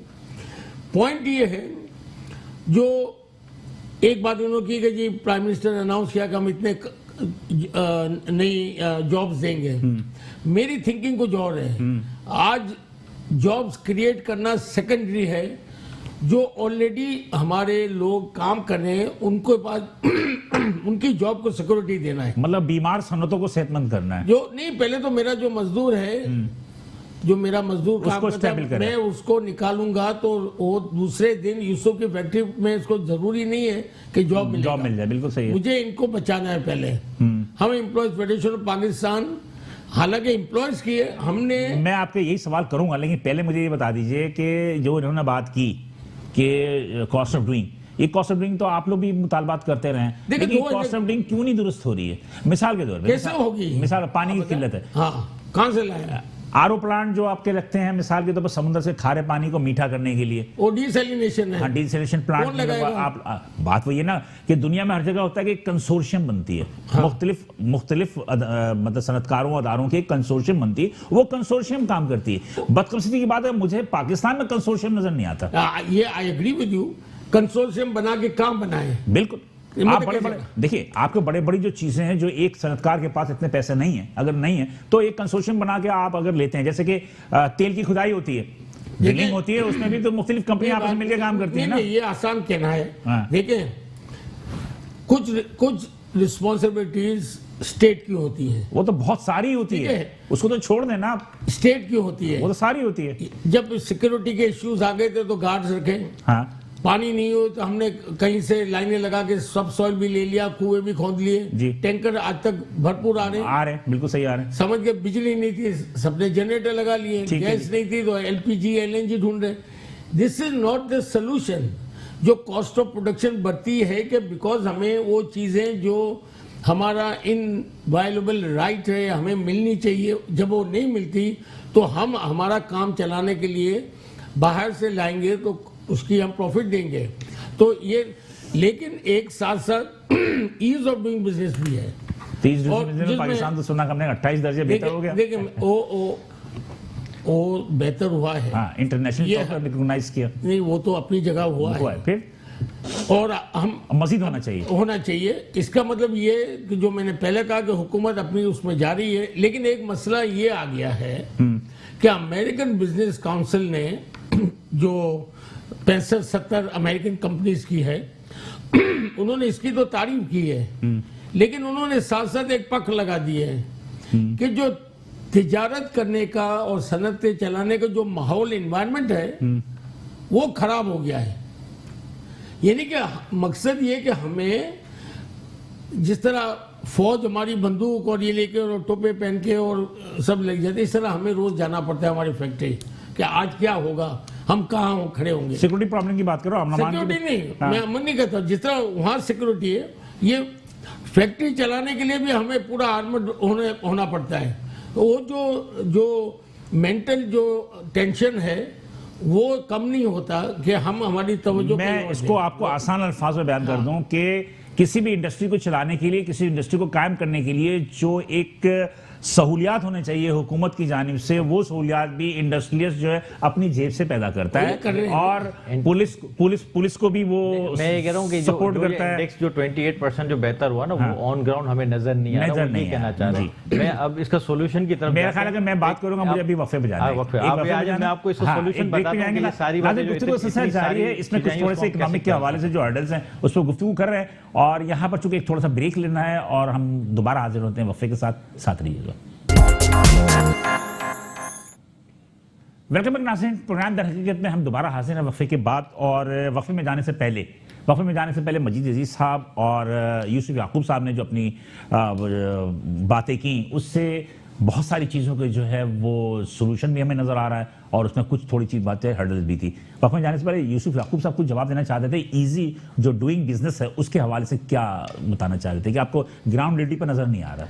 पॉइंट ये है, जो एक बात उन्होंने की कि जी प्राइम मिनिस्टर ने अनाउंस किया कि हम इतने नई जॉब्स देंगे। मेरी थिंकिंग कुछ और है। आज जॉब्स क्रिएट करना सेकेंडरी है, जो ऑलरेडी हमारे लोग काम कर रहे हैं उनको पास उनकी जॉब को सिक्योरिटी देना है। मतलब बीमार सनतों को सेहतमंद करना है। जो नहीं, पहले तो मेरा जो मजदूर है, जो मेरा मजदूर काम करता है, मैं उसको निकालूंगा तो वो दूसरे दिन यूसुफ की फैक्ट्री में इसको जरूरी नहीं है कि जॉब मिल जाए। बिल्कुल सही है। मुझे इनको बचाना है पहले। हम एम्प्लॉयज फेडरेशन ऑफ पाकिस्तान, हालांकि एम्प्लॉयज की हमने, मैं आपके यही सवाल करूंगा, लेकिन पहले मुझे ये बता दीजिए कि जो इन्होंने बात की कि कॉस्ट ऑफ डूइंग, ये कॉस्ट ऑफ डूइंग तो आप लोग भी मुतालबात करते रहे हैं, लेकिन कॉस्ट ऑफ डूइंग क्यों नहीं दुरुस्त हो रही है? मिसाल के तौर पर कैसे होगी? मिसाल पानी की किल्लत है, हाँ, कहां से लाया? आरओ प्लांट जो आपके लगते हैं मिसाल के तौर पर समुद्र से खारे पानी को मीठा करने के लिए, वो डिसैलिनेशन है। हाँ, डिसैलिनेशन प्लांट। आप बात वही है ना कि दुनिया में हर जगह होता है कि कंसोर्शियम बनती है, मुख्तलिफ मतलब सनतकारों अदारों की कंसोर्शियम बनती है, वो कंसोर्शियम काम करती है। बदकिस्मती की बात है, मुझे पाकिस्तान में कंसोर्शियम नजर नहीं आता। ये I agree with you, consortium बना के काम बनाए। बिल्कुल। आप बड़े देखिए, आपके बड़े बड़ी जो चीजें हैं, जो एक सनतकार के पास इतने पैसे नहीं है, अगर नहीं है तो एक कंसोर्शियम बना के आप अगर लेते हैं, जैसे कि तेल की खुदाई होती है, ड्रिलिंग होती है, उसमें भी तो मुख्तलिफ कंपनियां आपस में मिलकर काम करती है ना। ये आसान कहना है। देखिए, कुछ रिस्पॉन्सिबिलिटीज स्टेट की होती है, वो तो बहुत सारी होती है, उसको तो छोड़ देना आप। स्टेट की होती है, वो तो सारी होती है। जब सिक्योरिटी के इश्यूज आ गए थे तो गार्ड्स रखे, हाँ, पानी नहीं हो तो हमने कहीं से लाइनें लगा के सब सॉइल भी ले लिया, कुएं भी खोद लिए, टैंकर आज तक भरपूर आ रहे हैं, बिल्कुल सही आ रहे हैं। समझ के बिजली नहीं थी, सबने जनरेटर लगा लिए, गैस नहीं थी तो एलपीजी एलएनजी ढूंढ रहे। This is not the solution. जो कॉस्ट ऑफ प्रोडक्शन बढ़ती है कि बिकॉज हमें वो चीजें जो हमारा इनवायलेबल राइट है, हमें मिलनी चाहिए। जब वो नहीं मिलती तो हम हमारा काम चलाने के लिए बाहर से लाएंगे तो उसकी हम प्रॉफिट देंगे। तो ये, लेकिन एक साथ साथ ईज ऑफ डूइंग बिजनेस भी है। 30 और में पाकिस्तान तो सुना हमने 28 दर्जे बेहतर हो गया। देखिए वो बेहतर हुआ है। हाँ, इंटरनेशनल तौर पर रिकॉग्नाइज किया। नहीं, वो तो अपनी जगह हुआ है। फिर और हम मजीद होना चाहिए। इसका मतलब ये कि जो मैंने पहले कहा कि हुकूमत अपनी उसमें जा रही है, लेकिन एक मसला ये आ गया है कि अमेरिकन बिजनेस काउंसिल ने जो 65-70 अमेरिकन कंपनीज की है उन्होंने इसकी तो तारीफ की है, लेकिन उन्होंने साथ साथ एक पक्ष लगा दिए है कि जो तिजारत करने का और सनतें चलाने का जो माहौल एनवायरनमेंट है वो खराब हो गया है। यानी कि मकसद ये कि हमें जिस तरह फौज हमारी बंदूक और ये लेके और टोपे पहन के और सब लग जाते, इस तरह हमें रोज जाना पड़ता है हमारी फैक्ट्री कि आज क्या होगा, हम कहाँ खड़े होंगे। सिक्योरिटी प्रॉब्लम की बात करो, सिक्योरिटी नहीं, मैं अमन नहीं कहता, जिस तरह वहाँ सिक्योरिटी है, ये फैक्ट्री चलाने के लिए भी हमें पूरा आर्मड होना पड़ता है। तो वो जो मेंटल जो टेंशन है वो कम नहीं होता कि हम हमारी तवज्जो। मैं इसको आपको आसान अल्फाज में बयान कर दूं कि किसी भी इंडस्ट्री को चलाने के लिए, किसी इंडस्ट्री को कायम करने के लिए जो एक सहूलियात होने चाहिए हुकूमत की जानिब से, वो सहूलियात भी इंडस्ट्रियलिस्ट जो है अपनी जेब से पैदा करता है। और पुलिस को भी वो मैं ये कह रहा हूँ कि सपोर्ट करता है। इंडेक्स जो 28% जो बेहतर हुआ ना, वो ऑन ग्राउंड हमें नजर नहीं आ रहा, नहीं कहना चाह रहा। मैं अब इसका सोल्यूशन की तरफ, मेरा ख्याल है कि मैं बात करूंगा, मुझे अभी वक्फे पे जाना है। मैं आपको इसका सोल्यूशन बताता हूं। सारी बातें जारी है, इसमें कुछ थोड़े से इकोनॉमिक के हवाले से जो हर्डल्स हैं उस पर गुफ्तगू कर रहे हैं। और यहाँ पर चूंकि एक थोड़ा सा ब्रेक लेना है और हम दोबारा हाजिर होते हैं वक्फे के साथ रहिएगा। वेलकम बैक नाज़रीन, प्रोग्राम दर हकीकत में हम दोबारा हाजिर हैं वक्फे के बाद। और वक्फे में जाने से पहले मजीद अजीज साहब और यूसुफ याकूब साहब ने जो अपनी बातें की, उससे बहुत सारी चीज़ों के जो है वो सोल्यूशन भी हमें नज़र आ रहा है और उसमें कुछ थोड़ी चीज़ बातें हर्डल्स भी थी। वक्फे में जाने से पहले यूसुफ याकूब साहब कुछ जवाब देना चाहते थे, ईजी जो डूइंग बिजनेस है उसके हवाले से क्या बताना चाह रहे थे कि आपको ग्राउंड रियलिटी पर नज़र नहीं आ रहा।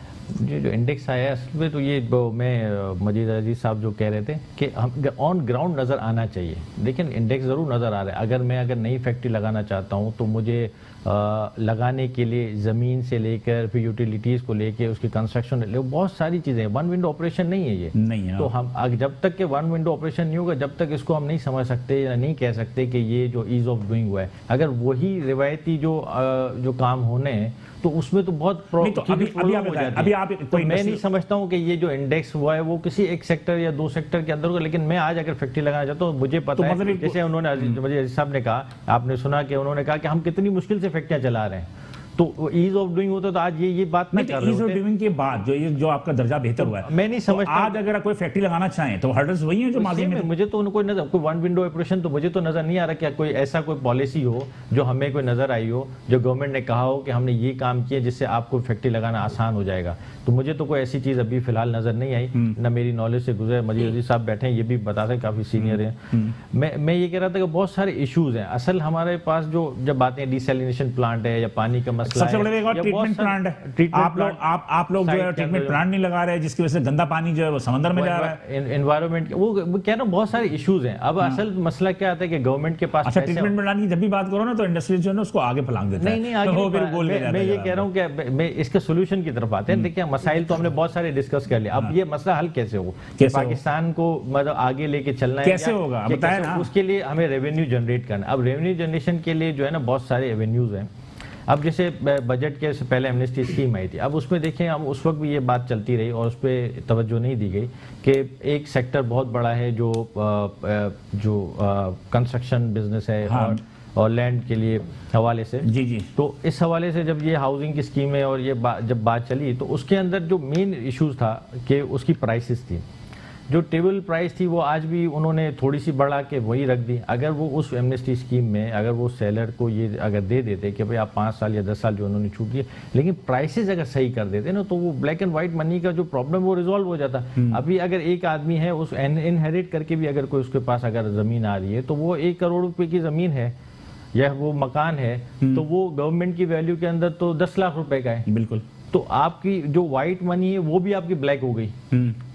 जो इंडेक्स आया है असल में, तो ये मैं मजीद अजीज साहब जो कह रहे थे कि हम ऑन ग्राउंड नज़र आना चाहिए, लेकिन इंडेक्स ज़रूर नज़र आ रहा है। अगर नई फैक्ट्री लगाना चाहता हूँ तो मुझे लगाने के लिए ज़मीन से लेकर फिर यूटिलिटीज़ को लेकर उसकी कंस्ट्रक्शन बहुत सारी चीज़ें, वन विंडो ऑपरेशन नहीं है ये, नहीं है। तो हम जब तक के वन विंडो ऑपरेशन नहीं होगा, जब तक इसको हम नहीं समझ सकते या नहीं कह सकते कि ये जो ईज ऑफ डूइंग हुआ है, अगर वही रिवायती जो काम होने हैं तो उसमें तो बहुत अभी आप तो मैं नहीं समझता हूँ कि ये जो इंडेक्स हुआ है वो किसी एक सेक्टर या दो सेक्टर के अंदर होगा। लेकिन मैं आज अगर फैक्ट्री लगाना चाहता हूँ, मुझे पता है, जैसे उन्होंने अजीज साहब ने कहा, आपने सुना कि उन्होंने कहा कि हम कितनी मुश्किल से फैक्ट्रियां चला रहे हैं, तो ईज ऑफ डूइंग होता तो आज ये बात नहीं कर रहे ईज ऑफ डूइंग के बाद जो आपका दर्जा बेहतर हुआ है, मैं नहीं समझता। आज अगर कोई फैक्ट्री लगाना चाहें तो हर्डल्स वही हैं जो माजी में। मुझे तो कोई नजर, कोई वन विंडो ऑपरेशन तो मुझे तो नजर नहीं आ रहा कि कोई ऐसा कोई पॉलिसी हो जो हमें कोई नजर आई हो, जो गवर्नमेंट ने कहा हो कि हमने ये काम किया जिससे आपको फैक्ट्री लगाना आसान हो जाएगा। तो मुझे तो कोई ऐसी चीज अभी फिलहाल नजर नहीं आई, न मेरी नॉलेज से गुजरे। मजीद अजीज साहब बैठे हैं, ये भी बताते हैं, काफी सीनियर हैं। मैं ये कह रहा था कि बहुत सारे इश्यूज हैं असल हमारे पास, जो जब बातें हैं डिसैलिनेशन प्लांट है या पानी का मसला है, ट्रीटमेंट प्लांट है, आप लोग जो है ट्रीटमेंट प्लांट नहीं लगा रहे, जिसकी वजह से गंदा पानी जो है वो समंदर में जा रहा है, एनवायरमेंट, वो कह रहा हूं बहुत सारे इश्यूज हैं। अब असल मसला क्या आता है कि गवर्नमेंट के पास, अच्छा ट्रीटमेंट प्लांट की जब भी बात करो ना तो इंडस्ट्री जो है ना उसको आगे फलांग देता है। नहीं मैं ये कह रहा हूं कि मैं इसके सोल्यूशन की तरफ आते हैं। देखिए मसाइल तो हमने बहुत सारे डिस्कस कर लिया, अब ये मसला हल कैसे हो, पाकिस्तान को मतलब आगे लेके चलना है, कैसे होगा बताएं ना। उसके लिए हमें रेवेन्यू जनरेट करना। अब रेवेन्यू जनरेशन के लिए जो है ना बहुत सारे एवेन्यूज हैं। अब जैसे बजट के से पहले एमनेस्टी स्कीम आई थी, अब उसमें देखें, अब उस वक्त भी ये बात चलती रही और उस पर तवज्जो नहीं दी गई कि एक सेक्टर बहुत बड़ा है जो कंस्ट्रक्शन बिजनेस है, हाँ, और लैंड के लिए हवाले से। जी। तो इस हवाले से जब ये हाउसिंग की स्कीम है और ये जब बात चली तो उसके अंदर जो मेन इश्यूज था कि उसकी प्राइसेस थी, जो टेबल प्राइस थी वो आज भी उन्होंने थोड़ी सी बढ़ा के वही रख दी। अगर वो उस एमनेस्टी स्कीम में अगर वो सेलर को ये अगर दे देते कि भाई आप 5 साल या 10 साल जो उन्होंने छूट दिए, लेकिन प्राइसेस अगर सही कर देते ना तो वो ब्लैक एंड व्हाइट मनी का जो प्रॉब्लम वो रिजॉल्व हो जाता। अभी अगर एक आदमी है, उस इनहेरिट करके भी अगर कोई उसके पास अगर ज़मीन आ रही है तो वो 1 करोड़ रुपये की ज़मीन है या वो मकान है, तो वो गवर्नमेंट की वैल्यू के अंदर तो 10 लाख रुपए का है। बिल्कुल। तो आपकी जो व्हाइट मनी है वो भी आपकी ब्लैक हो गई।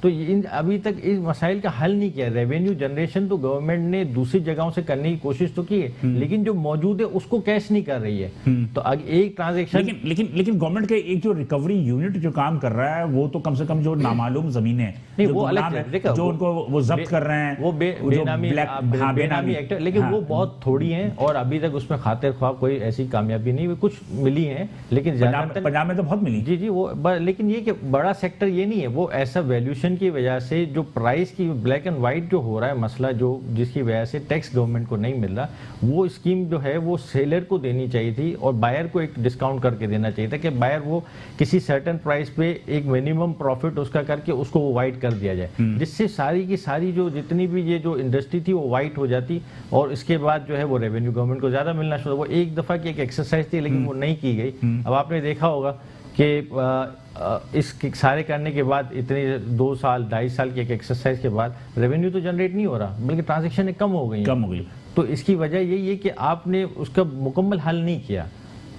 तो अभी तक इस मसाइल का हल नहीं किया। रेवेन्यू जनरेशन तो गवर्नमेंट ने दूसरी जगहों से करने की कोशिश तो की है, लेकिन जो मौजूद है उसको कैश नहीं कर रही है। तो एक ट्रांजेक्शन लेकिन गवर्नमेंट के एक जो रिकवरी यूनिट जो काम कर रहा है वो तो कम से कम जो नामालूम जमीनें नहीं वो अलग है, जो उनको वो जब्त कर रहे हैं वो बेनामी एक्ट, लेकिन वो बहुत थोड़ी हैं और अभी तक उसमें खातिर ख्वाह कोई ऐसी कामयाबी नहीं, कुछ मिली है लेकिन ज्यादातर पंजाब में तो बहुत मिली। जी वो लेकिन ये कि बड़ा सेक्टर ये नहीं है, वो ऐसा वैल्यूएशन की वजह से जो प्राइस की ब्लैक एंड व्हाइट जो हो रहा है मसला, जो जिसकी वजह से टैक्स गवर्नमेंट को नहीं मिल रहा, वो स्कीम जो है वो सेलर को देनी चाहिए थी और बायर को एक डिस्काउंट करके देना चाहिए था कि बायर वो किसी सर्टेन प्राइस पे एक मिनिमम प्रॉफिट उसका करके उसको वो वाइट कर दिया जाए, जिससे सारी की सारी जो जितनी भी ये जो इंडस्ट्री थी वो वाइट हो जाती और इसके बाद जो है वो रेवेन्यू गवर्नमेंट को ज्यादा मिलना शुरू। वो एक दफा की एक एक्सरसाइज थी लेकिन वो नहीं की गई। अब आपने देखा होगा कि इस सारे करने के बाद इतने 2 साल 2.5 साल की एक एक्सरसाइज के बाद रेवेन्यू तो जनरेट नहीं हो रहा बल्कि ट्रांजैक्शन कम हो गई। तो इसकी वजह यही है कि आपने उसका मुकम्मल हल नहीं किया।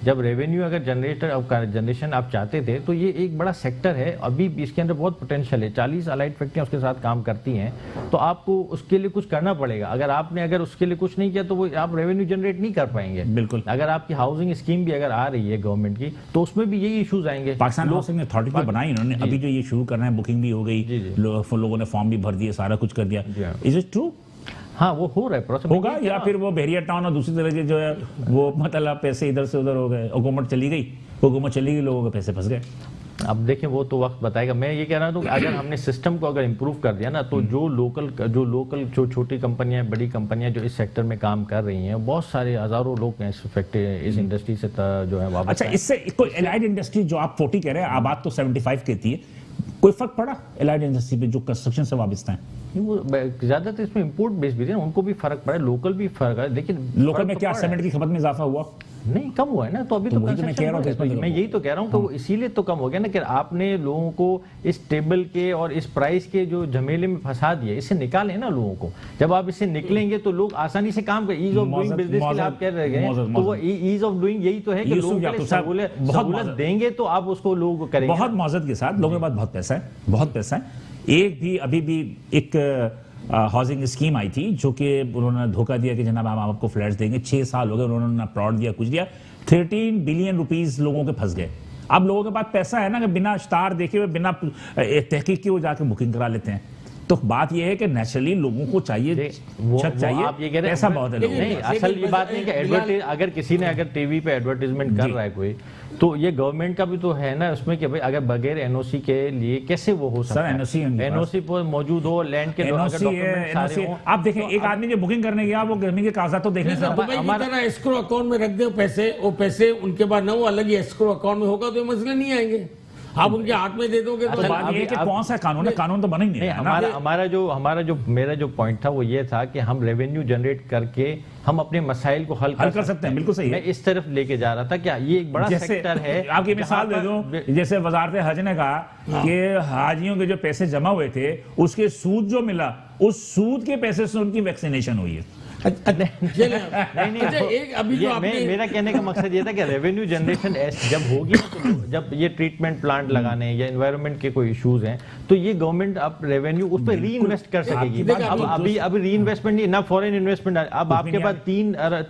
जब रेवेन्यू अगर जनरेशन आप चाहते थे तो ये एक बड़ा सेक्टर है, अभी इसके अंदर बहुत पोटेंशियल है, 40 अलाइड फैक्ट्रियां उसके साथ काम करती हैं, तो आपको उसके लिए कुछ करना पड़ेगा। अगर उसके लिए कुछ नहीं किया तो वो आप रेवेन्यू जनरेट नहीं कर पाएंगे। बिल्कुल। अगर आपकी हाउसिंग स्कीम भी अगर आ रही है गवर्नमेंट की तो उसमें भी यही इश्यूज आएंगे। पाकिस्तान हाउसिंग अथॉरिटी को बनाई इन्होंने, अभी जो ये शुरू करना है, बुकिंग भी हो गई, लोगों ने फॉर्म भी भर दिए, सारा कुछ कर दिया। Is it true? हाँ वो हो रहा है प्रोसेस होगा, या फिर वो बहरिया टाउन और दूसरी तरह के जो है वो मतलब पैसे इधर से उधर हो गए, हुकूमत चली गई, लोगों के पैसे फंस गए। अब देखें वो तो वक्त बताएगा। मैं ये कह रहा हूँ कि अगर हमने सिस्टम को अगर इम्प्रूव कर दिया ना तो जो लोकल जो छोटी कंपनियां बड़ी कंपनियां जो इस सेक्टर में काम कर रही हैं, बहुत सारे हजारों लोग हैं इस फैक्ट्री इस इंडस्ट्री से जो है वापस। अच्छा, इससे कोई एलाइड इंडस्ट्री जो आप 40 कह रहे हैं, आबाद तो 75 कहती है, कोई फर्क पड़ा एलाइड इंडस्ट्री पे जो कंस्ट्रक्शन से वाबस्ता है? वो ज्यादातर इसमें इंपोर्ट बेस भी है, उनको भी फर्क पड़ा है, लोकल भी फर्क है। लेकिन लोकल में क्या सीमेंट की खपत में इजाफा हुआ? नहीं, कम हुआ है ना। तो अभी तो मैं यही तो कह रहा हूँ कि वो इसीलिए तो कम हो गया ना कि आपने लोगों को इस टेबल के और इस प्राइस के जो झमेले में फंसा दिया, इससे निकालें ना लोगों को। जब आप इससे निकलेंगे तो लोग आसानी से काम करें। ईज ऑफ डूइंग बिजनेस के लिए आप कह रहे हैं, तो वो ईज ऑफ डूइंग यही तो है कि लोग सहूलियत देंगे तो आप उसको लोग करेंगे। बहुत मौजूद के साथ लोगों के पास बहुत पैसा है। एक भी अभी भी एक हाउसिंग स्कीम आई थी जो कि उन्होंने धोखा दिया कि जनाब हम आपको फ्लैट्स देंगे, 6 साल हो गए, उन्होंने ना प्लॉट दिया कुछ दिया, 13 बिलियन रुपीस लोगों के फंस गए। अब लोगों के पास पैसा है ना कि बिना स्टार देखे हुए बिना तहकीक के वो जाके बुकिंग करा लेते हैं। तो बात यह है कि नेचुरली लोगों को चाहिए, छत चाहिए, आप ये कह रहे हैं पैसा बहुत है लोगों नहीं, असल ये बात नहीं कि एडवर्टाइज अगर किसी ने अगर टीवी पे एडवर्टाइजमेंट कर रहा है कोई, तो ये गवर्नमेंट का भी तो है ना उसमें कि भाई अगर बगैर एनओसी के लिए कैसे वो हो सकता है? एनओसी पर मौजूद हो, लैंड के डॉक्यूमेंट सारे हो। आप देखें, एक आदमी जो बुकिंग करने गया वो जमीन के कागजात तो देखने से हमारा एस्क्रो अकाउंट में रख दे पैसे, वो पैसे उनके पास ना, वो अलग ही एस्क्रो अकाउंट में होगा तो ये मसले नहीं आएंगे। आप उनके हाथ में दे दोगे तो बात ये है कि कौन सा कानून है, कानून तो बना ही नहीं। मेरा जो पॉइंट था वो ये था कि हम रेवेन्यू जनरेट करके हम अपने मसाइल को हल कर सकते हैं। बिल्कुल सही है। मैं इस तरफ लेके जा रहा था, क्या ये एक बड़ा सेक्टर है। आपकी मिसाल दे दूं, जैसे वजारत हज ने कहा कि हाजियों के जो पैसे जमा हुए थे उसके सूद जो मिला, उस सूद के पैसे से उनकी वैक्सीनेशन हुई है। मेरा कहने का मकसद ये था कि रेवेन्यू जनरेशन जब होगी तो जब ये ट्रीटमेंट प्लांट लगाने या एनवायरनमेंट के कोई इश्यूज हैं तो ये गवर्नमेंट अब रेवेन्यू उस पर री इन्वेस्ट कर सकेगी। अब अभी री इन्वेस्टमेंट नहीं ना, फॉरेन इन्वेस्टमेंट। अब आपके पास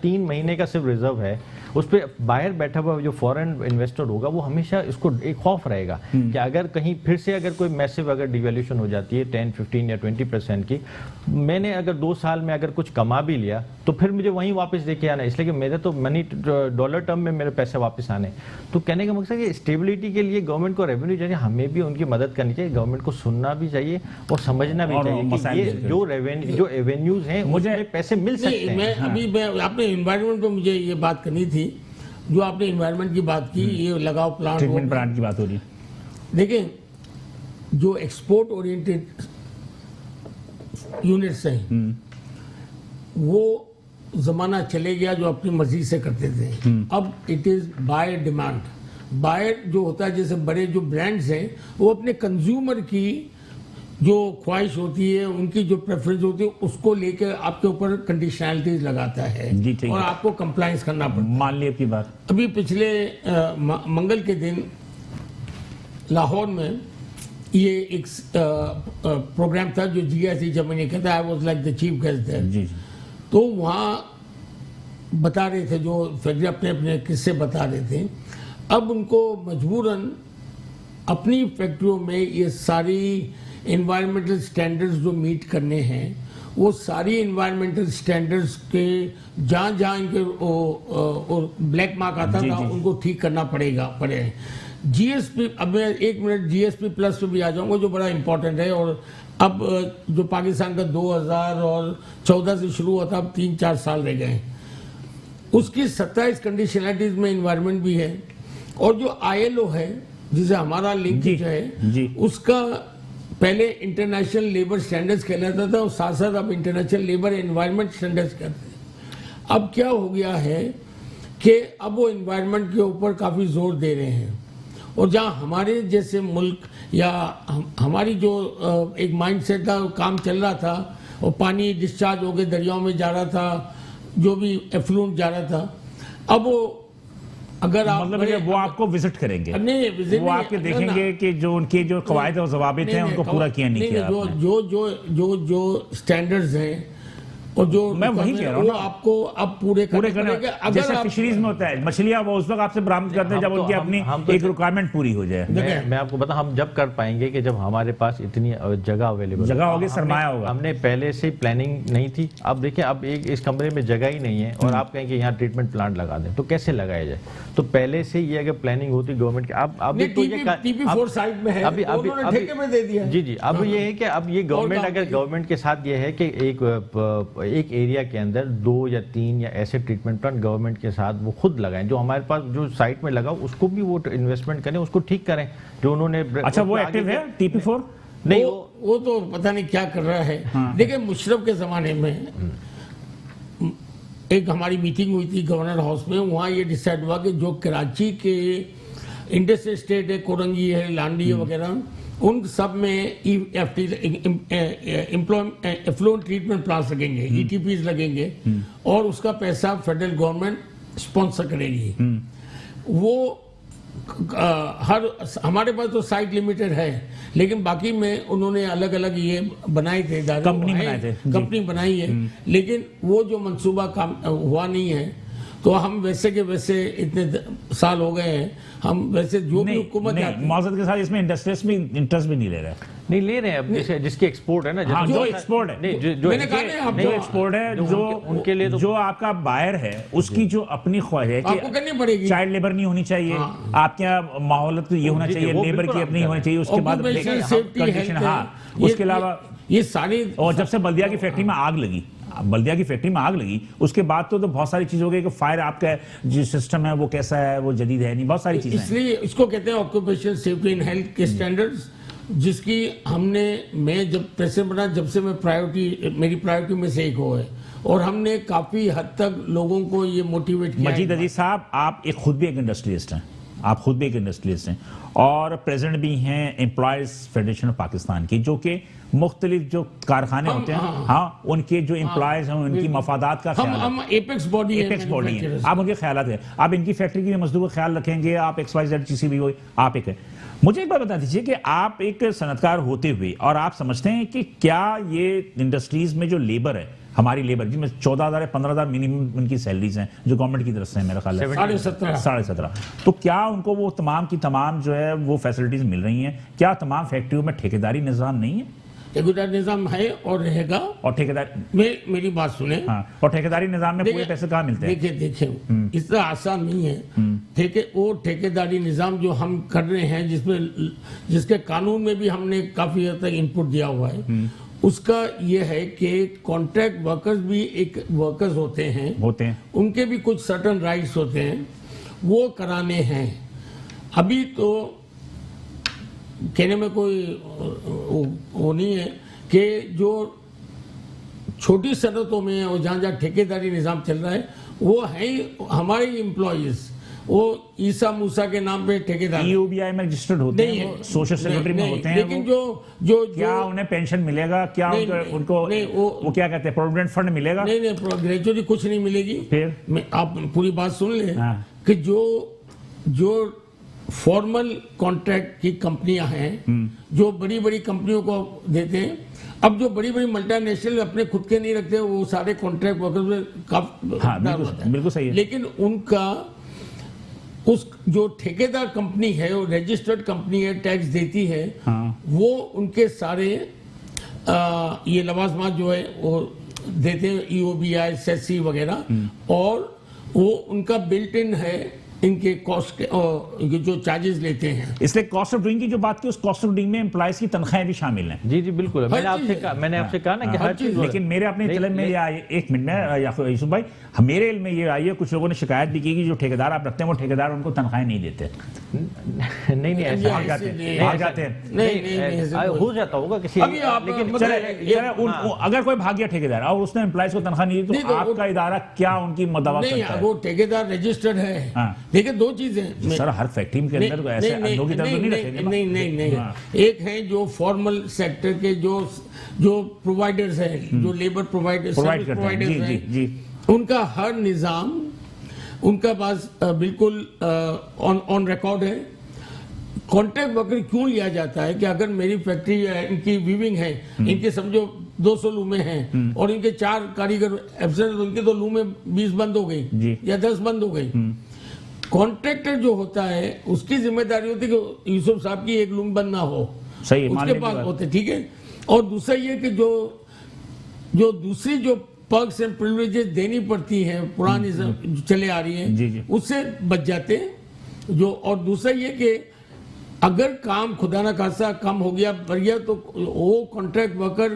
3 महीने का सिर्फ रिजर्व है, उस पर बाहर बैठा हुआ जो फॉरेन इन्वेस्टर होगा वो हमेशा इसको एक खौफ रहेगा कि अगर कहीं फिर से अगर कोई मैसिव अगर डिवैल्यूएशन हो जाती है 10, 15 या 20% की, मैंने अगर 2 साल में अगर कुछ कमा भी लिया तो फिर मुझे वहीं वापस देके आना है, इसलिए कि मेरे तो मनी डॉलर टर्म में मेरे पैसे वापस आने। तो कहने का मकसद है स्टेबिलिटी के लिए गवर्नमेंट को रेवेन्यू चाहिए, हमें भी उनकी मदद करनी चाहिए, गवर्नमेंट को सुनना भी चाहिए और समझना भी चाहिए कि ये जो एवेन्यूज हैं मुझे पैसे मिल सकते हैं। आपने एनवायरनमेंट पे मुझे ये बात करनी थी, जो आपने एनवायरनमेंट की बात की, ये लगाओ ट्रीटमेंट प्लांट की बात हो रही है। देखिए, जो एक्सपोर्ट ओरिएंटेड यूनिट्स हैं वो जमाना चले गया जो अपनी मर्जी से करते थे। अब it is by demand. Buyer जो होता है, जैसे बड़े जो ब्रांड्स हैं वो अपने कंज्यूमर की जो ख्वाहिश होती है, उनकी जो प्रेफरेंस होती है, उसको लेकर आपके ऊपर कंडीशनैलिटीज लगाता है और आपको कंप्लायंस करना पड़ता है। मान लिया आपकी बात। अभी पिछले मंगल के दिन लाहौर में ये एक प्रोग्राम था जो GIC जर्मनी का था, I was like the chief guest there. जी तो वहाँ बता रहे थे, जो फैक्ट्री अपने अपने किस्से बता रहे थे। अब उनको मजबूरन अपनी फैक्ट्रियों में ये सारी इन्वायरमेंटल स्टैंडर्ड्स जो मीट करने हैं, वो सारी इन्वायरमेंटल स्टैंडर्ड्स के जहाँ जहाँ इनके ब्लैक मार्क आता था उनको ठीक करना पड़े। GSP, अब मैं 1 मिनट GSP प्लस पे भी आ जाऊंगा जो बड़ा इंपॉर्टेंट है। और अब जो पाकिस्तान का 2014 से शुरू हुआ था, अब 3-4 साल रह गए। उसकी 27 कंडीशनलिटीज में इन्वायरमेंट भी है, और जो ILO है जिसे हमारा लिंक है उसका पहले इंटरनेशनल लेबर स्टैंडर्ड्स कहलाता था, और साथ साथ अब इंटरनेशनल लेबर एनवायरनमेंट स्टैंडर्ड्स कहते हैं। अब क्या हो गया है कि अब वो एनवायरनमेंट के ऊपर काफ़ी जोर दे रहे हैं, और जहाँ हमारे जैसे मुल्क या हमारी जो एक माइंडसेट था, काम चल रहा था, और पानी डिस्चार्ज होकर दरियाओं में जा रहा था, जो भी एफ्लुएंट जा रहा था, अब वो अगर आप मतलब कि वो आपको विजिट करेंगे, नहीं वो आपके देखेंगे कि जो उनके जो कवायद और ज़वाबित हैं उनको पूरा किया नहीं किया आपने। जो स्टैंडर्ड्स हैं और जो मैं वही कह रहा हूँ, आपको अब पूरे करने जैसे फिशरीज में होता है, मछलियां वो उस वक्त आपसे बरामद करते हैं जब उनकी अपनी एक रिक्वायरमेंट पूरी हो जाए। मैं आपको बता, हम जब कर पाएंगे कि जब हमारे पास इतनी जगह अवेलेबल, जगह होगी, सरमाया होगा। हमने पहले से प्लानिंग नहीं थी। अब देखिए, अब एक इस कमरे में जगह ही नहीं है और आप कहें कि यहाँ ट्रीटमेंट प्लांट लगा दें, तो कैसे लगाया जाए? तो पहले से ये अगर प्लानिंग होती गवर्नमेंट की, अब TP4 साइड में है, उन्होंने ठेके में दे दिया। जी, अब ये है कि अब ये गवर्नमेंट, अगर गवर्नमेंट के साथ ये है कि एक एरिया के अंदर 2 या 3 या ऐसे ट्रीटमेंट प्लांट गवर्नमेंट के साथ वो खुद लगाएं, जो हमारे पास जो साइट में लगा उसको भी वो इन्वेस्टमेंट करें, उसको ठीक करें जो उन्होंने। अच्छा, वो एक्टिव है TP4? नहीं, वो तो पता नहीं क्या कर रहा है। हाँ। देखिए, मुशर्रफ के जमाने में एक हमारी मीटिंग हुई थी गवर्नर हाउस में, वहाँ ये डिसाइड हुआ कि जो कराची के इंडस्ट्रियल स्टेट है, कोरंगी है, लांडी है वगैरह, उन सब में एफ्लुएंट ट्रीटमेंट प्लांट्स लगेंगे, ETPs लगेंगे, और उसका पैसा फेडरल गवर्नमेंट स्पॉन्सर करेगी। वो हमारे पास तो साइट लिमिटेड है, लेकिन बाकी में उन्होंने अलग अलग ये बनाए थे, कंपनी बनाई है, लेकिन वो जो मंसूबा काम हुआ नहीं है। तो हम वैसे के वैसे इतने साल हो गए हैं, हम वैसे जो भी हुकूमत मौजूद के साथ इसमें इंटरेस्ट भी नहीं ले रहे। नहीं ले रहे हैं, अब जैसे जिसके एक्सपोर्ट है ना, जो एक्सपोर्ट है, जो एक्सपोर्ट है, जो उनके लिए जो आपका बायर है उसकी जो अपनी ख्वाहिश है आपको करनी पड़ेगी। चाइल्ड लेबर नहीं होनी चाहिए, आपके यहाँ माहौल ये होना चाहिए, लेबर की अपनी होनी चाहिए, उसके बाद कंडीशन, हाँ, उसके अलावा ये सारी। और जब से बल्दिया की फैक्ट्री में आग लगी, उसके बाद तो बहुत सारी चीज हो गई कि फायर आपका जो सिस्टम है वो कैसा है, वो जदीद है नहीं, बहुत सारी चीजें। इसलिए इसको कहते हैं ऑक्यूपेशनल सेफ्टी एंड हेल्थ के स्टैंडर्ड्स, जिसकी मैं जब प्रेसिडेंट बना, जब से मेरी प्रायोरिटी में से एक हो है, और हमने काफी हद तक लोगों को ये मोटिवेट किया। मजीद अजीज साहब, आप खुद भी एक इंडस्ट्रियलिस्ट हैं, और प्रेसिडेंट भी हैं एम्प्लॉयज फेडरेशन ऑफ पाकिस्तान की, जो कि मुख्तलिफ जो कारखाने होते हैं, हाँ, उनके जो एम्प्लॉयज हैं उनकी मफादात का ख्याल, हम एपेक्स बॉडी है, आप उनके ख्याल है, आप इनकी फैक्ट्री के मजदूर का ख्याल रखेंगे, आप XYZ किसी भी हो, आप एक है। मुझे एक बात बता दीजिए कि आप एक सनतकार होते हुए, और आप समझते हैं कि क्या ये इंडस्ट्रीज में जो लेबर है, हमारी लेबर जिसमें 14,000 या 15,000 मिनिमम उनकी सैलरीज हैं जो गवर्नमेंट की तरफ से है, मेरा ख्याल है 17,500, तो क्या उनको वो तमाम की तमाम जो है वो फैसिलिटीज मिल रही हैं? क्या तमाम फैक्ट्रियों में ठेकेदारी निज़ाम नहीं है? ठेकेदारी निज़ाम है और रहेगा। और ठेकेदारी, मेरी बात सुने, हाँ, और ठेकेदारी निज़ाम में पूरे पैसे कहाँ मिलते हैं? देखिए इतना आसान नहीं है। वो ठेकेदारी निज़ाम जो हम कर रहे हैं, जिसके कानून में भी हमने काफी हद तक इनपुट दिया हुआ है, उसका ये है कि कॉन्ट्रैक्ट वर्कर्स भी एक वर्कर्स होते हैं, उनके भी कुछ सर्टन राइट्स होते हैं, वो कराने हैं। अभी तो कहने में कोई वो नहीं है कि जो छोटी सनतों में और जहाँ ठेकेदारी निज़ाम चल रहा है, वो है हमारे एम्प्लॉयज, वो ईसा मूसा के नाम पे ठेकेदार EOBI में रजिस्टर्ड होते हैं, सोशल सेक्रेटरी में होते हैं, लेकिन जो क्या उन्हें पेंशन मिलेगा? क्या उनको वो क्या कहते हैं, प्रोविडेंट फंड मिलेगा? नहीं, ग्रेजुअली कुछ नहीं मिलेगी। फिर आप पूरी बात सुन लें कि जो फॉर्मल कॉन्ट्रैक्ट की कंपनियां हैं जो बड़ी बड़ी कंपनियों को देते हैं। अब जो बड़ी बड़ी मल्टीनेशनल अपने खुद के नहीं रखते, वो सारे कॉन्ट्रैक्ट वर्कर्स में बिल्कुल सही है। लेकिन उनका उस जो ठेकेदार कंपनी है, वो रजिस्टर्ड कंपनी है, टैक्स देती है, वो उनके सारे ये लवाजमात जो है वो देते हैं, EOBI, सेसी वगैरह, और वो उनका बिल्ट इन है इनके कॉस्ट इनके जो चार्जेस लेते हैं। इसलिए कॉस्ट ऑफ डूइंग की जो बात की, उस कॉस्ट ऑफ डूइंग में एम्प्लॉयज की तनख्वाहें भी शामिल हैं। जी जी बिल्कुल, मैंने आपसे कहा ना कि हर चीज। लेकिन मेरे अपने इल्म में ये आए, एक मिनट में यूसुफ भाई, मेरे इल्म में ये आई है, कुछ लोगों ने शिकायत भी की कि जो ठेकेदार आप रखते हैं वो ठेकेदार उनको तनख्वाहें नहीं देते। नहीं ऐसा भाग जाते हैं, हो जाता होगा किसी, लेकिन अगर कोई भाग गया ठेकेदार और उसने एम्प्लॉयज को तनख्वाह नहीं दी, तो आपका इदारा क्या उनकी मदद करता है? वो ठेकेदार रजिस्टर्ड है। देखिए दो चीजें सर, हर फैक्ट्री के अंदर ऐसे अंधों की तरह तो नहीं रखेंगे। नहीं, एक है जो फॉर्मल सेक्टर के जो प्रोवाइडर्स हैं, जो लेबर प्रोवाइडर्स हैं, उनका हर निजाम उनका पास बिल्कुल ऑन रिकॉर्ड है। कॉन्ट्रैक्ट वर्कर क्यों लिया जाता है कि अगर मेरी फैक्ट्री इनकी वीविंग है, इनके समझो 200 लूमें हैं और इनके 4 कारीगर एब्सेंट, उनके तो लूमें 20 बंद हो गई या 10 बंद हो गई। कॉन्ट्रैक्टर जो होता है उसकी जिम्मेदारी होती है कि यूसुफ साहब की एक लूम बंद ना हो, सही उसके पास होते, ठीक है। और दूसरा ये कि जो दूसरी जो पर्क्स एंड प्रिविलेजेस देनी पड़ती हैं पुरानी चले आ रही हैं, उससे बच जाते हैं जो। और दूसरा ये कि अगर काम खुदा ना खासा कम हो गया बढ़ गया, तो वो कॉन्ट्रैक्ट वर्कर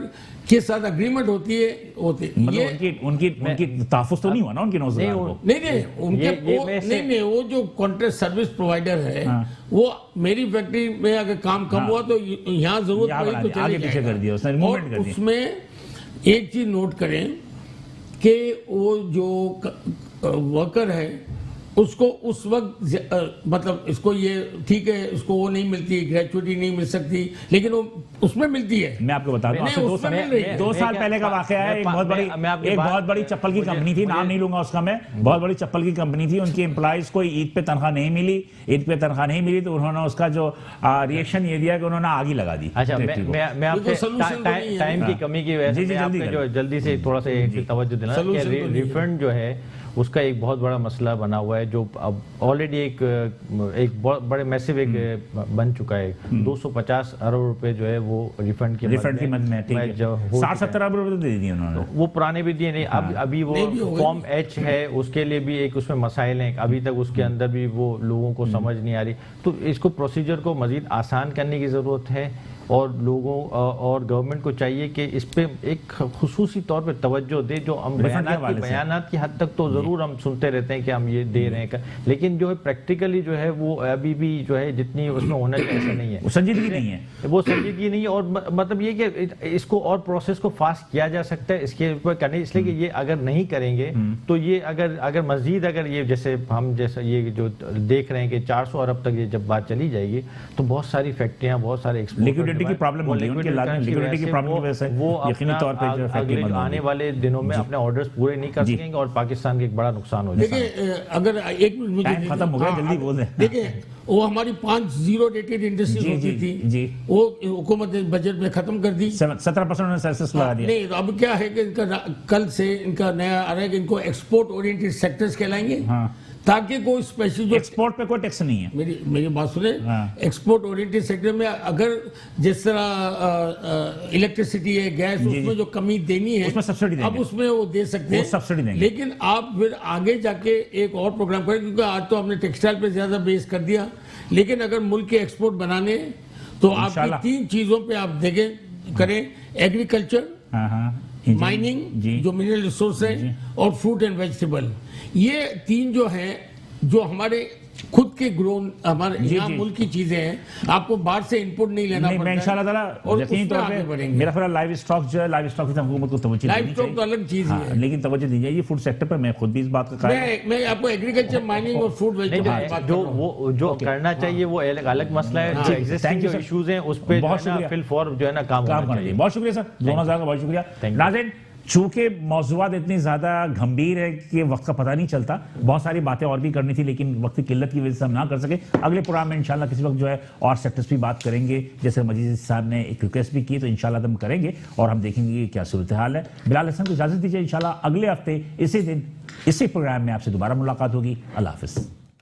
के साथ अग्रीमेंट होती है, मतलब उनकी तहफ़्फ़ुज़ तो नहीं हुआ ना उनकी नौजवान को? नहीं, वो जो कॉन्ट्रैक्ट सर्विस प्रोवाइडर है, वो मेरी फैक्ट्री में अगर काम कम हुआ तो यहाँ जरूरत पड़ी तो आगे पीछे कर दिया उसने, मूवमेंट कर दिया। उसमें एक चीज नोट करें कि वो जो वर्कर है उसको उस वक्त मतलब इसको ये ठीक है, इसको वो नहीं मिलती, ग्रेचुइटी नहीं मिल सकती, लेकिन वो उसमें मिलती है। मैं आपको बता दूं, 2 साल पहले का वाकया है। एक बहुत बड़ी चप्पल की कंपनी थी, नाम नहीं लूंगा उसका मैं, बहुत बड़ी चप्पल की कंपनी थी। उनके एम्प्लॉइज को ईद पे तनख्वाह नहीं मिली, तो उन्होंने उसका जो रिएक्शन ये दिया कि उन्होंने आग ही लगा दी। अच्छा, मैं आपसे टाइम की कमी की वजह से जल्दी से थोड़ा सा तवज्जो देना, रिफंड जो है उसका एक बहुत बड़ा मसला बना हुआ है, जो अब ऑलरेडी एक बहुत बड़े मैसिव एक बन चुका है। 250 अरब रुपए जो है वो रिफंड की मद में 60-70 अरब रुपए दे दिए उन्होंने, वो पुराने भी दिए नहीं। अब अभी वो फॉर्म H है, उसके लिए भी एक उसमें मसाइल हैं, अभी तक उसके अंदर भी वो लोगों को समझ नहीं आ रही। तो इसको प्रोसीजर को मजीद आसान करने की ज़रूरत है, और लोगों और गवर्नमेंट को चाहिए कि इस पे एक खुसूसी तौर पे तवज्जो दे। जो हम बयानात की हद तक तो ज़रूर हम सुनते रहते हैं कि हम ये दे रहे हैं, लेकिन जो है प्रैक्टिकली जो है वो अभी भी जो है जितनी उसमें होना चाहिए ऐसा नहीं है, वो संजीदगी नहीं है, और मतलब ये कि इसको और प्रोसेस को फास्ट किया जा सकता है इसके ऊपर करने, इसलिए कि ये अगर नहीं करेंगे तो ये अगर मजीद अगर ये जैसे ये जो देख रहे हैं कि 400 अरब तक ये जब बात चली जाएगी, तो बहुत सारी फैक्ट्रियां, बहुत सारे लिक्विडिटी की प्रॉब्लम होगी उनके, लिक्विडिटी की प्रॉब्लम की वजह से वो यकीनी तौर पे जो फैक्ट्री बंद आने वाले दिनों में अपने ऑर्डर्स पूरे नहीं कर सकेंगे और पाकिस्तान के एक बड़ा नुकसान हो जाएगा। देखिए, अगर एक मिनट मुझे टाइम खत्म हो गया, जल्दी बोल दें। देखिए, वो हमारी 5 जीरो रेटेड इंडस्ट्री होती थी, वो हुकूमत ने बजट में खत्म कर दी, 17% सेल्सियस लगा दिया। नहीं, तो अब क्या है कि इनका कल से इनका नया आ रहा है कि इनको एक्सपोर्ट ओरिएंटेड सेक्टर्स कहलाएंगे, ताकि कोई स्पेशल जो एक्सपोर्ट पे कोई टैक्स नहीं है। मेरी बात सुने, एक्सपोर्ट ओरिएंटेड सेक्टर में अगर जिस तरह इलेक्ट्रिसिटी है, गैस, उसमें जो कमी देनी है, उसमें सब्सिडी देंगे, अब उसमें वो दे सकते हैं, सब्सिडी देंगे। लेकिन आप फिर आगे जाके एक और प्रोग्राम करें, क्योंकि आज तो आपने टेक्सटाइल पे ज्यादा बेस कर दिया, लेकिन अगर मुल्क के एक्सपोर्ट बनाने तो आपकी 3 चीजों पे आप देखें करें, एग्रीकल्चर, माइनिंग जो मिनरल रिसोर्स है, और फ्रूट एंड वेजिटेबल। ये 3 जो हैं, जो हमारे खुद के ग्रोन हमारे यहाँ मुल्क की चीजें हैं, आपको बाहर से इनपुट नहीं लेना पड़ता है। इंशाल्लाह ताला यकीनी तौर पे मेरा ख्याल लाइव स्टॉक जो है, लाइव स्टॉक की हुकूमत को तवज्जो लाइव स्टॉक तो अलग चीज है, लेकिन तवज्जो दी जाएगी फूड सेक्टर पर। मैं खुद भी इस बात का मैं आपको एग्रीकल्चर, माइनिंग और फूड वेजिटेबल जो करना चाहिए वो अलग मसला है, एग्जिस्टिंग जो इश्यूज हैं उस पे बहुत फिल फॉर जो है ना काम करना चाहिए। बहुत शुक्रिया सर, दोनों का बहुत शुक्रिया। नाज़रीन, चूंकि मौजूआत इतनी ज़्यादा गंभीर है कि वक्त का पता नहीं चलता, बहुत सारी बातें और भी करनी थी लेकिन वक्त की किल्लत की वजह से हम ना कर सके। अगले प्रोग्राम में इंशाल्लाह किसी वक्त जो है और सेक्टर्स भी बात करेंगे, जैसे मजीद साहब ने एक रिक्वेस्ट भी की तो इंशाल्लाह हम करेंगे और हम देखेंगे कि क्या सूरत हाल है। बिलाल हसन को इजाज़त दीजिए, इंशाल्लाह अगले हफ्ते इसी दिन इसी प्रोग्राम में आपसे दोबारा मुलाकात होगी। अल्लाह हाफिज़।